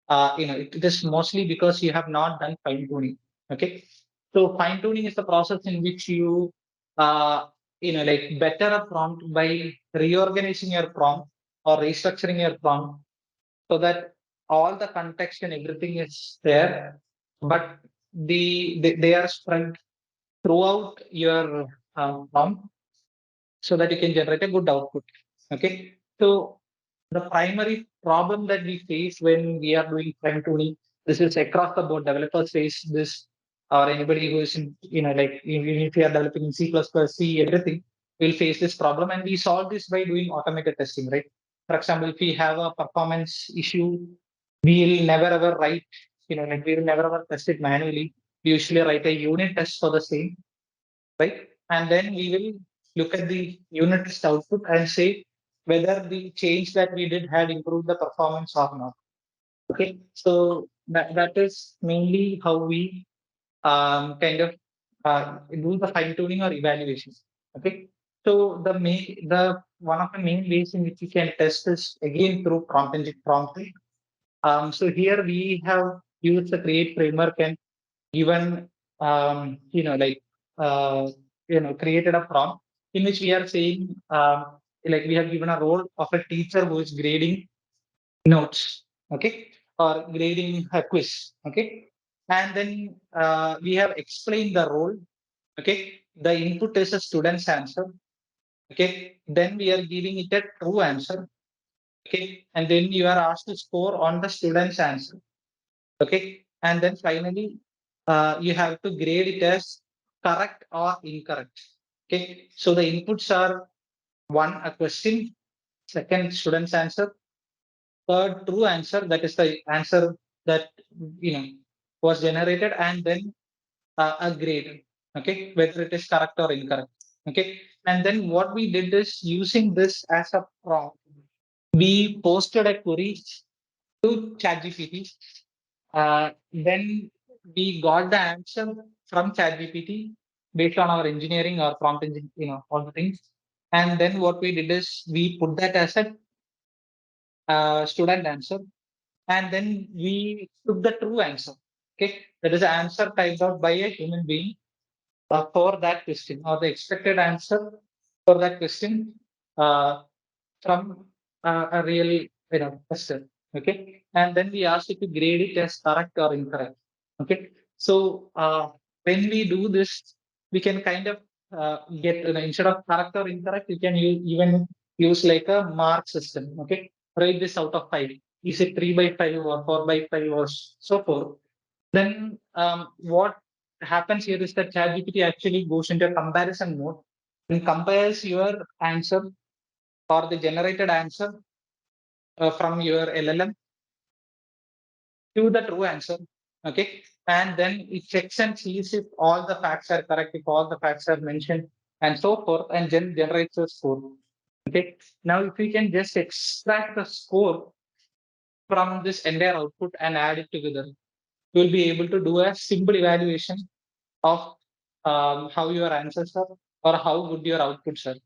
it is mostly because you have not done fine tuning. Okay, so fine tuning is the process in which you like better a prompt by reorganizing your prompt or restructuring your prompt so that all the context and everything is there, but they are spread throughout your prompt so that you can generate a good output. Okay, so the primary problem that we face when we are doing fine tuning, this is across the board. Developers face this, or anybody who is in, like even if you are developing in C++, C, everything will face this problem, and we solve this by doing automated testing, right? For example, if we have a performance issue, we'll never ever write, like we will never ever test it manually. We usually write a unit test for the same, right? And then we will look at the unit test output and say whether the change that we did had improved the performance or not. Okay, so that is mainly how we kind of do the fine tuning or evaluation. Okay, so the one of the main ways in which you can test this again through prompting. So here we have used the create framework and given like created a prompt in which we are saying like we have given a role of a teacher who is grading notes, okay, or grading a quiz, okay, and then we have explained the role Okay, the input is a student's answer. Okay, then we are giving it a true answer. Okay, and then you are asked to score on the student's answer. Okay, and then finally, you have to grade it as correct or incorrect. Okay, so the inputs are one, a question, second, student's answer, third, true answer, that is the answer that you know was generated, and then a grade. Okay, whether it is correct or incorrect. Okay, and then what we did is using this as a prompt, we posted a query to ChatGPT. Then we got the answer from ChatGPT based on our engineering or prompt engine, all the things. And then what we did is we put that as a student answer, and then we took the true answer. Okay, that is the answer typed out by a human being for that question, or the expected answer for that question uh, from a real question. Okay, and then we ask you to grade it as correct or incorrect. Okay, so when we do this, we can kind of get instead of correct or incorrect, you can even use like a mark system. Okay, rate this out of 5. Is it 3/5 or 4/5 or so forth? Then what happens here is that ChatGPT actually goes into a comparison mode and compares your answer or the generated answer from your LLM to the true answer. Okay, and then it checks and sees if all the facts are correct, if all the facts are mentioned, and so forth, and then generates a score. Okay, now if we can just extract the score from this entire output and add it together, we'll be able to do a simple evaluation of how your answers are or how good your outputs are.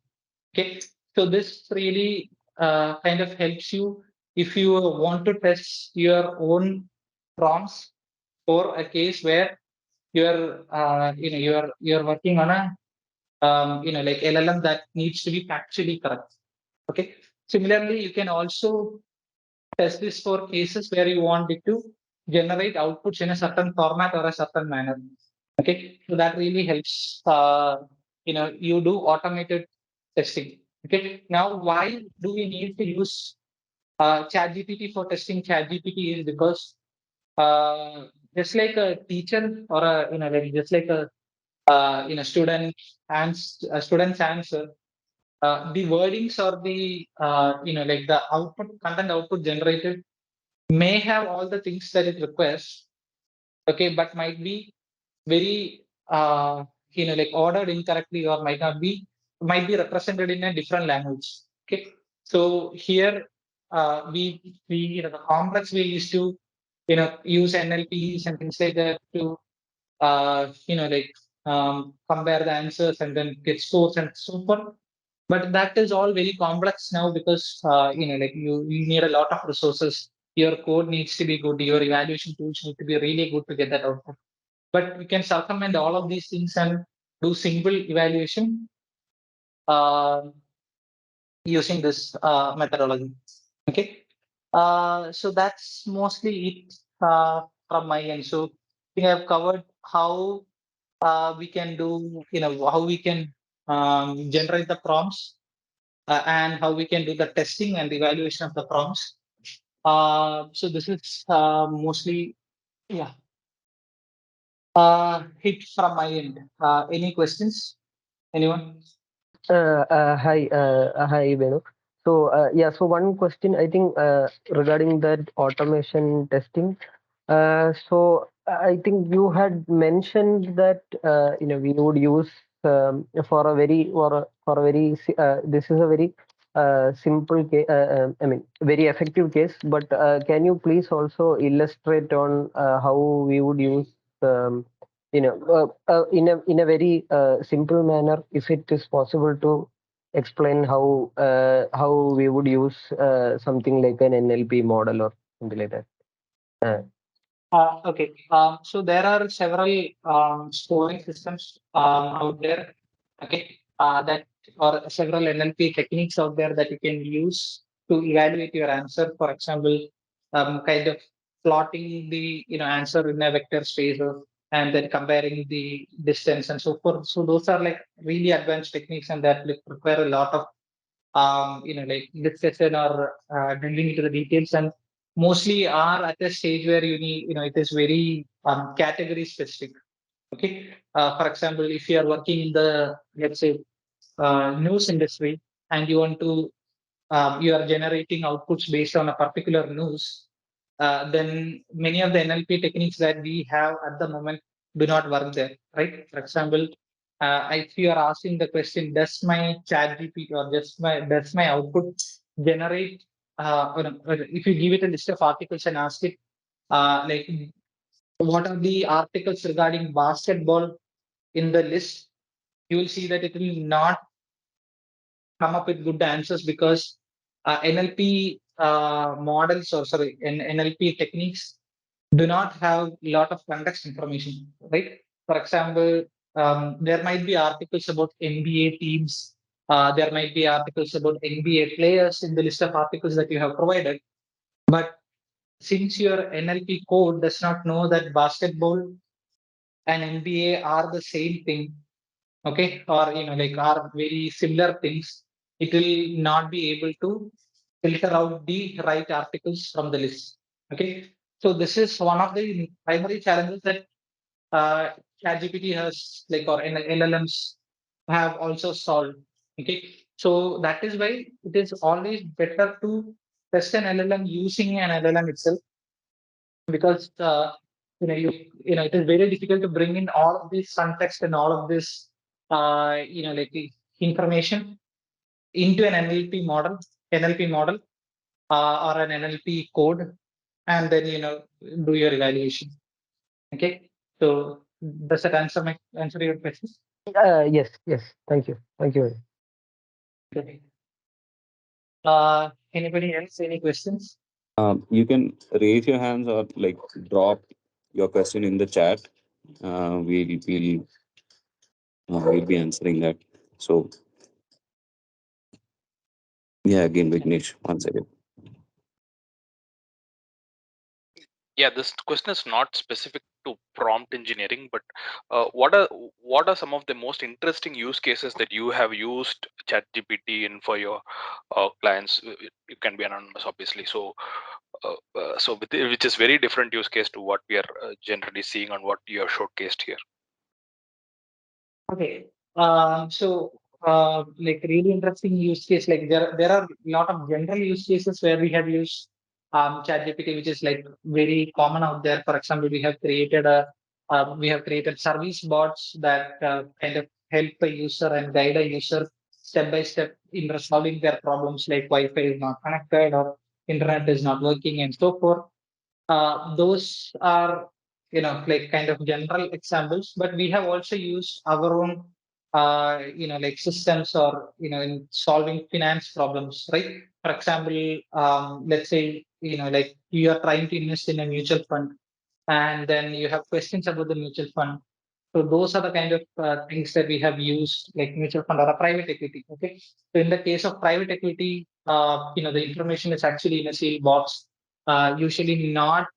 Okay, so this really kind of helps you if you want to test your own prompts for a case where you're working on a like LLM that needs to be factually correct. Okay, similarly, you can also test this for cases where you want it to generate outputs in a certain format or a certain manner. Okay, so that really helps. You do automated testing. Okay, now why do we need to use ChatGPT for testing? ChatGPT is because just like a teacher or a like just like a student and a student's answer, the wordings or the like the output content output generated may have all the things that it requires. Okay, but might be very like ordered incorrectly or might be represented in a different language. Okay, so here we the complex we used to use NLPs and things like that to like compare the answers and then get scores and so forth. But that is all very complex now because like you need a lot of resources. Your code needs to be good. Your evaluation tools need to be really good to get that output. But we can circumvent all of these things and do single evaluation uh, using this methodology. Okay, so that's mostly it from my end. So we have covered how we can do, how we can generate the prompts and how we can do the testing and the evaluation of the prompts. So this is mostly, yeah, hit from my end. Any questions? Anyone? Hi, Benu. So, yeah, so one question I think regarding that automation testing. So I think you had mentioned that we would use for a very this is a very simple case. I mean, very effective case. But can you please also illustrate on how we would use in a very simple manner, if it is possible to explain how we would use something like an NLP model or something like that. Okay. So there are several scoring systems out there. Okay. That or several NLP techniques out there that you can use to evaluate your answer. For example, kind of plotting the answer in a vector space, or and then comparing the distance and so forth. So those are like really advanced techniques, and that like require a lot of like discussion or delving into the details, and mostly are at a stage where you need, it is very category specific. Okay. For example, if you are working in the, let's say, news industry, and you want to, you are generating outputs based on a particular news, then many of the NLP techniques that we have at the moment do not work there, right? For example, if you are asking the question, does my chat GPT or does my output generate, if you give it a list of articles and ask it, like, what are the articles regarding basketball in the list, you will see that it will not come up with good answers, because NLP models, or sorry, NLP techniques do not have a lot of context information, right? For example, there might be articles about NBA teams, there might be articles about NBA players in the list of articles that you have provided. But since your NLP code does not know that basketball and NBA are the same thing, okay, or like are very similar things, it will not be able to filter out the right articles from the list. Okay, so this is one of the primary challenges that uh, ChatGPT has, like, or LLMs have also solved. Okay, so that is why it is always better to test an LLM using an LLM itself, because it is very difficult to bring in all of this context and all of this like the information into an NLP model or an NLP code, and then do your evaluation. Okay, so does that answer your question? Yes. Thank you. Thank you. Okay. Anybody else? Any questions? You can raise your hands or like drop your question in the chat. We'll be answering that. So yeah, again, Vignesh, once again. Yeah, this question is not specific to prompt engineering, but what are some of the most interesting use cases that you have used ChatGPT in for your clients? It can be anonymous, obviously. So, which is very different use case to what we are generally seeing on what you have showcased here. Okay. So, like really interesting use case. Like there are a lot of general use cases where we have used ChatGPT, which is like very common out there. For example, we have created service bots that kind of help a user and guide a user step by step in resolving their problems, like Wi-Fi is not connected or internet is not working and so forth. Those are like kind of general examples, but we have also used our own like systems, or in solving finance problems, right? For example, let's say like you are trying to invest in a mutual fund, and then you have questions about the mutual fund. So those are the kind of things that we have used, like mutual fund or a private equity. Okay, so in the case of private equity, the information is actually in a sealed box, usually not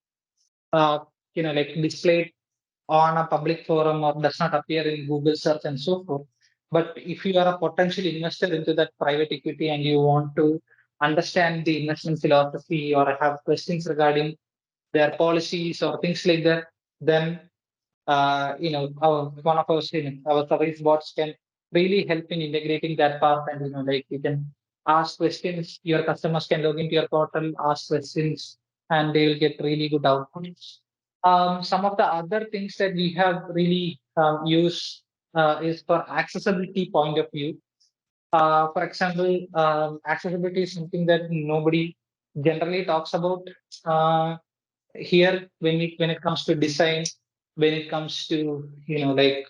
like displayed on a public forum, or does not appear in Google search and so forth. But if you are a potential investor into that private equity and you want to understand the investment philosophy or have questions regarding their policies or things like that, then one of our service bots can really help in integrating that part, and like you can ask questions. Your customers can log into your portal, ask questions, and they will get really good outcomes. Some of the other things that we have really used is for accessibility point of view. For example, accessibility is something that nobody generally talks about. Uh, Here, when it comes to design, when it comes to like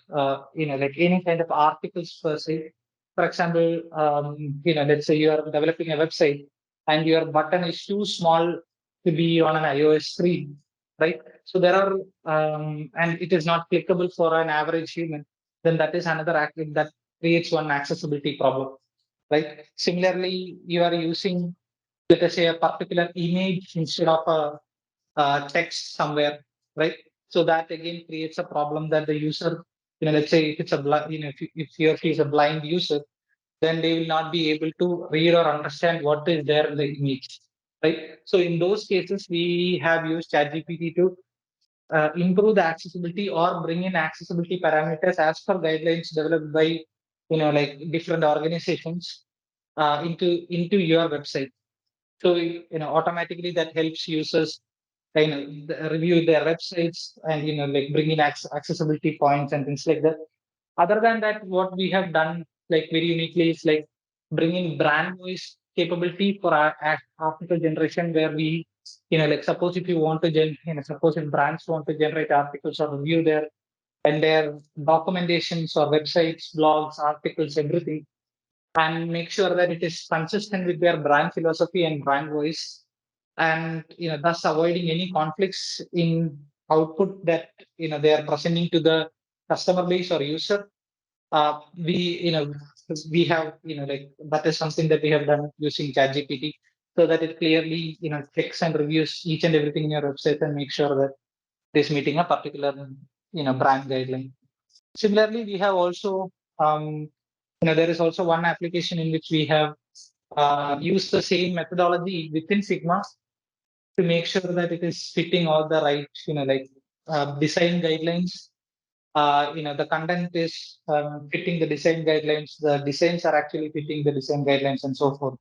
any kind of articles per se. For example, let's say you are developing a website and your button is too small to be on an iOS screen, right? So there are and it is not clickable for an average human, then that is another that creates one accessibility problem, right? Similarly, you are using, let us say, a particular image instead of a text somewhere, right? So that again creates a problem that the user, let's say if it's a blind, if he or she is a blind user, then they will not be able to read or understand what is there in the image, right? So in those cases, we have used ChatGPT to improve the accessibility or bring in accessibility parameters as per guidelines developed by like different organizations into your website. So automatically that helps users review their websites and like bring in accessibility points and things like that. Other than that, what we have done like very uniquely is like bringing brand voice capability for our article generation, where we like suppose if you want to suppose if brands want to generate articles or review their documentations or websites, blogs, articles, everything, and make sure that it is consistent with their brand philosophy and brand voice, and thus avoiding any conflicts in output that they are presenting to the customer base or user. We we have like that is something that we have done using ChatGPT, so that it clearly checks and reviews each and everything in your website and make sure that it is meeting a particular brand guideline. Similarly, we have also there is also one application in which we have used the same methodology within Sigma to make sure that it is fitting all the right like design guidelines. The content is fitting the design guidelines, the designs are actually fitting the design guidelines, and so forth.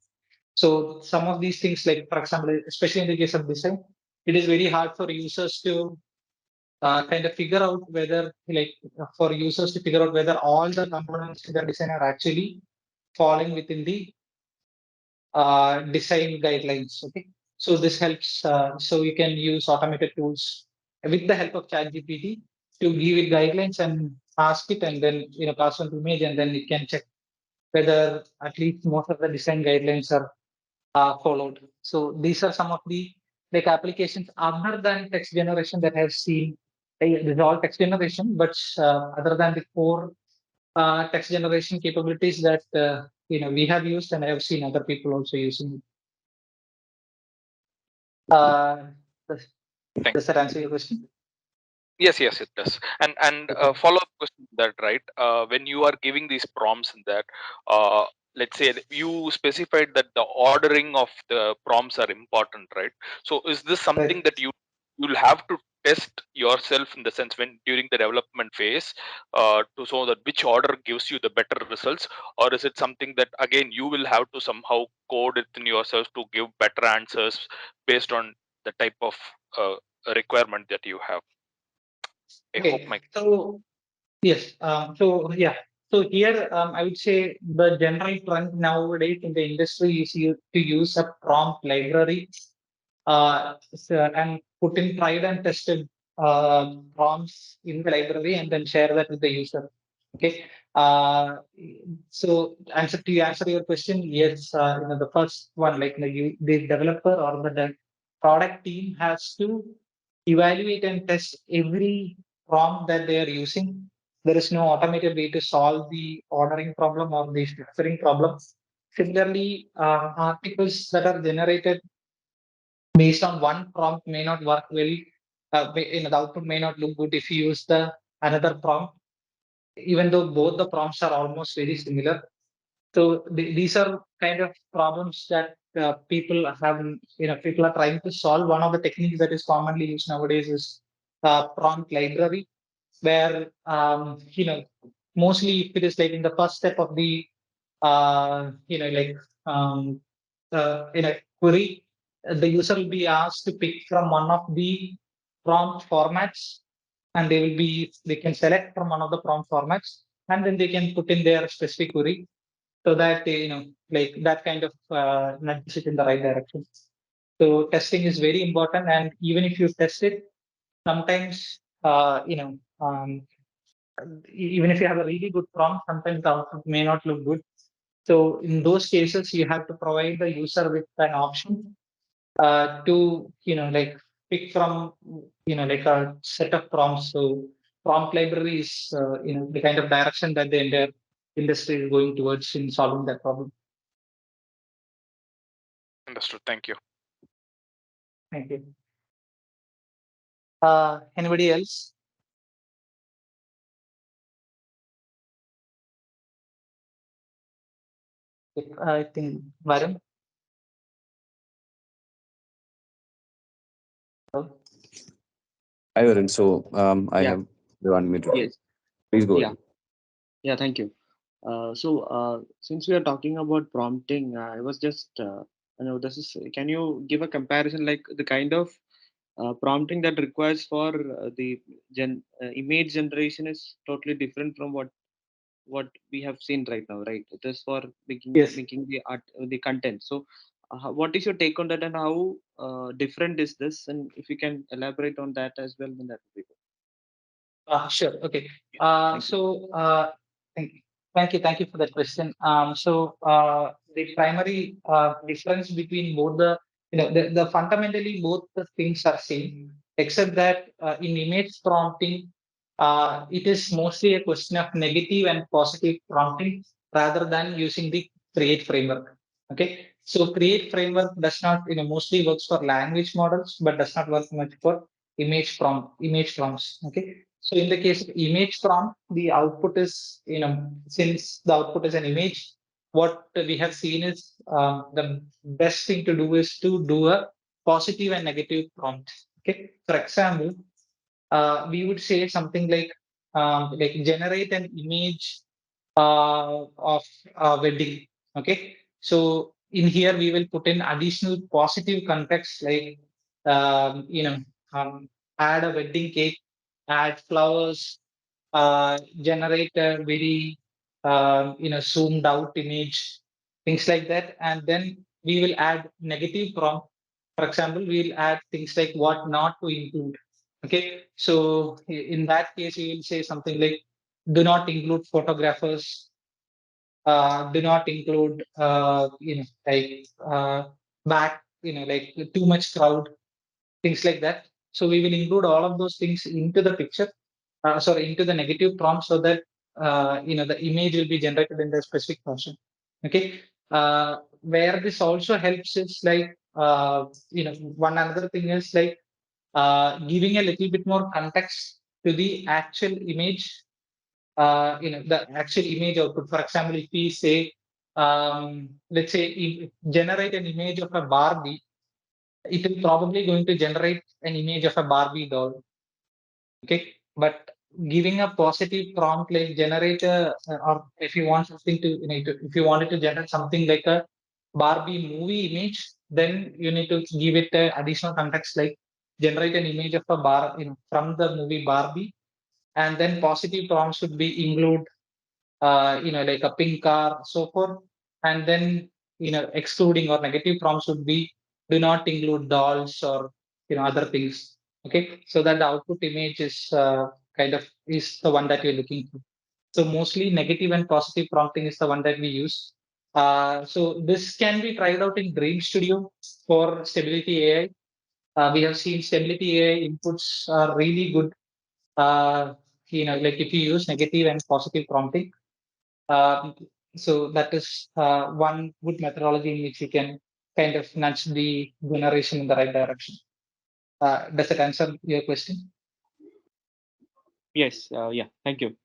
So some of these things, like for example, especially in the case of design, it is very hard for users to kind of figure out whether for users to figure out whether all the components in the design are actually falling within the design guidelines. Okay, so this helps. So you can use automated tools with the help of ChatGPT to give it guidelines and ask it, and then pass on to image, and then it can check whether at least most of the design guidelines are followed. So these are some of the like applications other than text generation that I've seen. This is all text generation, but other than the core text generation capabilities that we have used, and I have seen other people also using it. Does, Thank does that answer your question? Yes, yes, it does. And Okay. follow up question to that, right? When you are giving these prompts in that, uh, let's say that you specified that the ordering of the prompts are important, right? So is this something Right. that you'll have to test yourself in the sense when during the development phase to show that which order gives you the better results, or is it something that again you will have to somehow code it in yourself to give better answers based on the type of uh, requirement that you have? I hope Okay. my So yes. So yeah. So here, I would say the general trend nowadays in the industry is to use a prompt library and put in tried and tested prompts in the library and then share that with the user. Okay. So answer your question, yes. The first one, like the developer or the product team has to evaluate and test every prompt that they are using. There is no automated way to solve the ordering problem or the structuring problem. Similarly, articles that are generated based on one prompt may not work well. The output may not look good if you use the another prompt, even though both the prompts are almost very similar. So these are kind of problems that people have. People are trying to solve. One of the techniques that is commonly used nowadays is prompt library, where mostly if it is like in the first step of the like um, in a query, the user will be asked to pick from one of the prompt formats, and they can select from one of the prompt formats, and then they can put in their specific query, so that like that kind of nudges it in the right direction. So testing is very important, and even if you test it, sometimes even if you have a really good prompt, sometimes the output may not look good. So in those cases, you have to provide the user with an option to like pick from like a set of prompts. So prompt library is the kind of direction that the entire industry is going towards in solving that problem. understood. Thank you. Thank you. Anybody else? I think Varun. Hi, Varun. So I Yeah. have you unmuted. Yes. Please go Yeah. ahead. Yeah. Thank you. Since we are talking about prompting, I was just, this is. Can you give a comparison, like the kind of prompting that requires for the image generation is totally different from what we have seen right now, right? It is for Yes. making the art, the content. So, what is your take on that, and how different is this? And if you can elaborate on that as well, then that would be good. Sure. Okay. Thank you. So thank you. Thank you for that question. The primary difference between both the fundamentally both the things are same, except that in image prompting, it is mostly a question of negative and positive prompting rather than using the create framework. Okay. So create framework does not, mostly works for language models, but does not work much for image prompts. Okay. So in the case of image prompt, the output is, since the output is an image, what we have seen is the best thing to do is to do a positive and negative prompt. Okay. For example, we would say something like generate an image of a wedding. Okay. So in here, we will put in additional positive context like, you know, add a wedding cake, add flowers, generate a very zoomed out image, things like that, and then we will add negative prompt. For example, we'll add things like what not to include. Okay, so in that case, we will say something like do not include photographers, do not include back, like too much crowd, things like that. So we will include all of those things into the picture, sorry, into the negative prompt, so that the image will be generated in the specific fashion. Okay, where this also helps is like, one another thing is like giving a little bit more context to the actual image, the actual image output. For example, if we say, let's say, generate an image of a Barbie, it is probably going to generate an image of a Barbie doll. Okay, but giving a positive prompt like generate a, or if you want something to, if you wanted to generate something like a Barbie movie image, then you need to give it a additional context like generate an image of a from the movie Barbie, and then positive prompts should be include like a pink car, so forth. And then, excluding or negative prompts would be do not include dolls or, other things. Okay. So that the output image is kind of is the one that you're looking for. So mostly negative and positive prompting is the one that we use. So this can be tried out in Dream Studio for Stability AI. We have seen Stability AI inputs are really good. Like if you use negative and positive prompting, um, so that is one good methodology in which you can kind of nudge the generation in the right direction. Does that answer your question? Yes. Yeah. Thank you.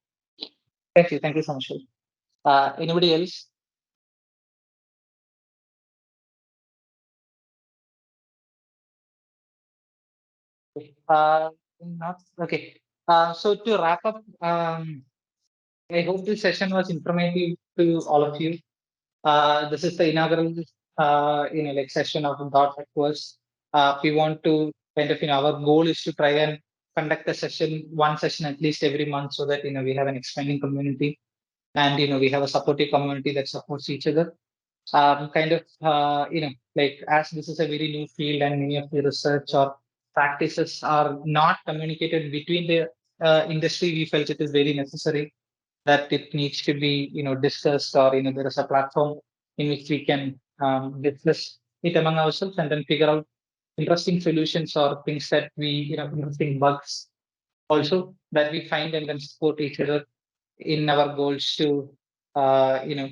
Thank you. Thank you so much. Anybody else? Uh, Not okay. So to wrap up, I hope this session was informative to all of you. This is the inaugural, like session of Dot Techverse. We want to kind of, our goal is to try and conduct a session, one session at least every month, so that we have an expanding community, and we have a supportive community that supports each other. Kind of, like as this is a very new field and many of the research or practices are not communicated between the industry, we felt it is very necessary that it needs to be discussed, or there is a platform in which we can discuss it among ourselves and then figure out interesting solutions or things that we interesting bugs also that we find, and then support each other in our goals to uh, you know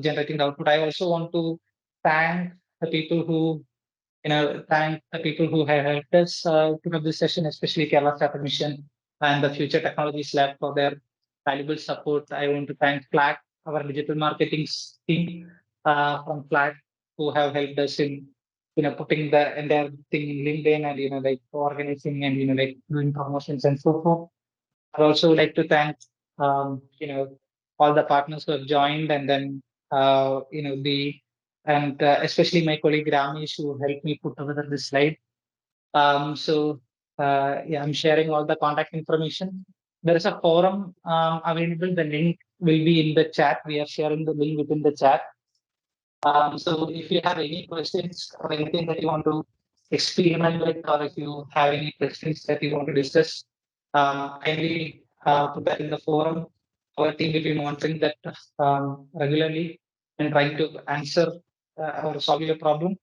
generating the output. I also want to thank the people who thank the people who have helped us to have this session, especially Kerala Startup Mission and the Future Technologies Lab for their valuable support. I want to thank Flag, our digital marketing team from Flag, who have helped us in putting the entire thing in LinkedIn and like organizing and like doing promotions and so forth. I'd also like to thank all the partners who have joined, and then the and especially my colleague Ramesh who helped me put together this slide. So yeah, I'm sharing all the contact information. There is a forum available. The link will be in the chat. We are sharing the link within the chat. So if you have any questions or anything that you want to experiment with, or if you have any questions that you want to discuss, kindly put that in the forum. Our team will be monitoring that regularly and trying to answer or solve your problem.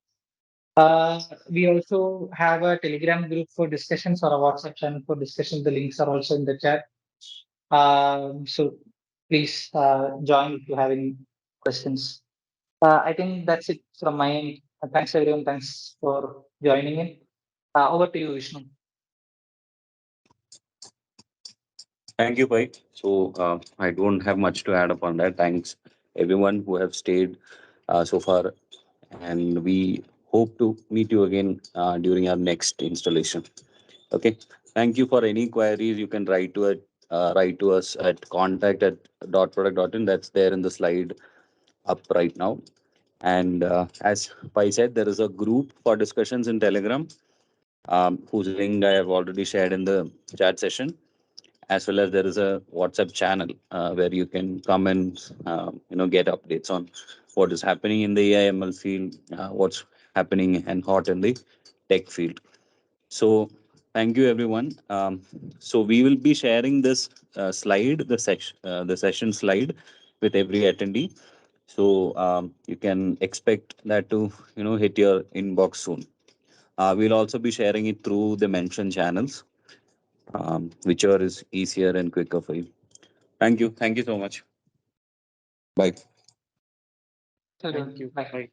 We also have a Telegram group for discussions or a WhatsApp channel for discussions. The links are also in the chat. So please join if you have any questions. I think that's it from my end. Thanks everyone. Thanks for joining in. Over to you, Vishnu. Thank you, Pai. So I don't have much to add upon that. Thanks everyone who have stayed so far, and we hope to meet you again during our next installation. Okay. Thank you. For any queries, you can write to us at contact@dotproduct.in. That's there in the slide up right now. And as Pai said, there is a group for discussions in Telegram, whose link I have already shared in the chat session, as well as there is a WhatsApp channel where you can come and get updates on what is happening in the AIML field, what's happening and hot in the tech field. So thank you everyone. So we will be sharing this slide, the session slide, with every attendee. So you can expect that to hit your inbox soon. We'll also be sharing it through the mentioned channels, whichever is easier and quicker for you. Thank you. Thank you so much. Bye. Thank you. Bye. Bye.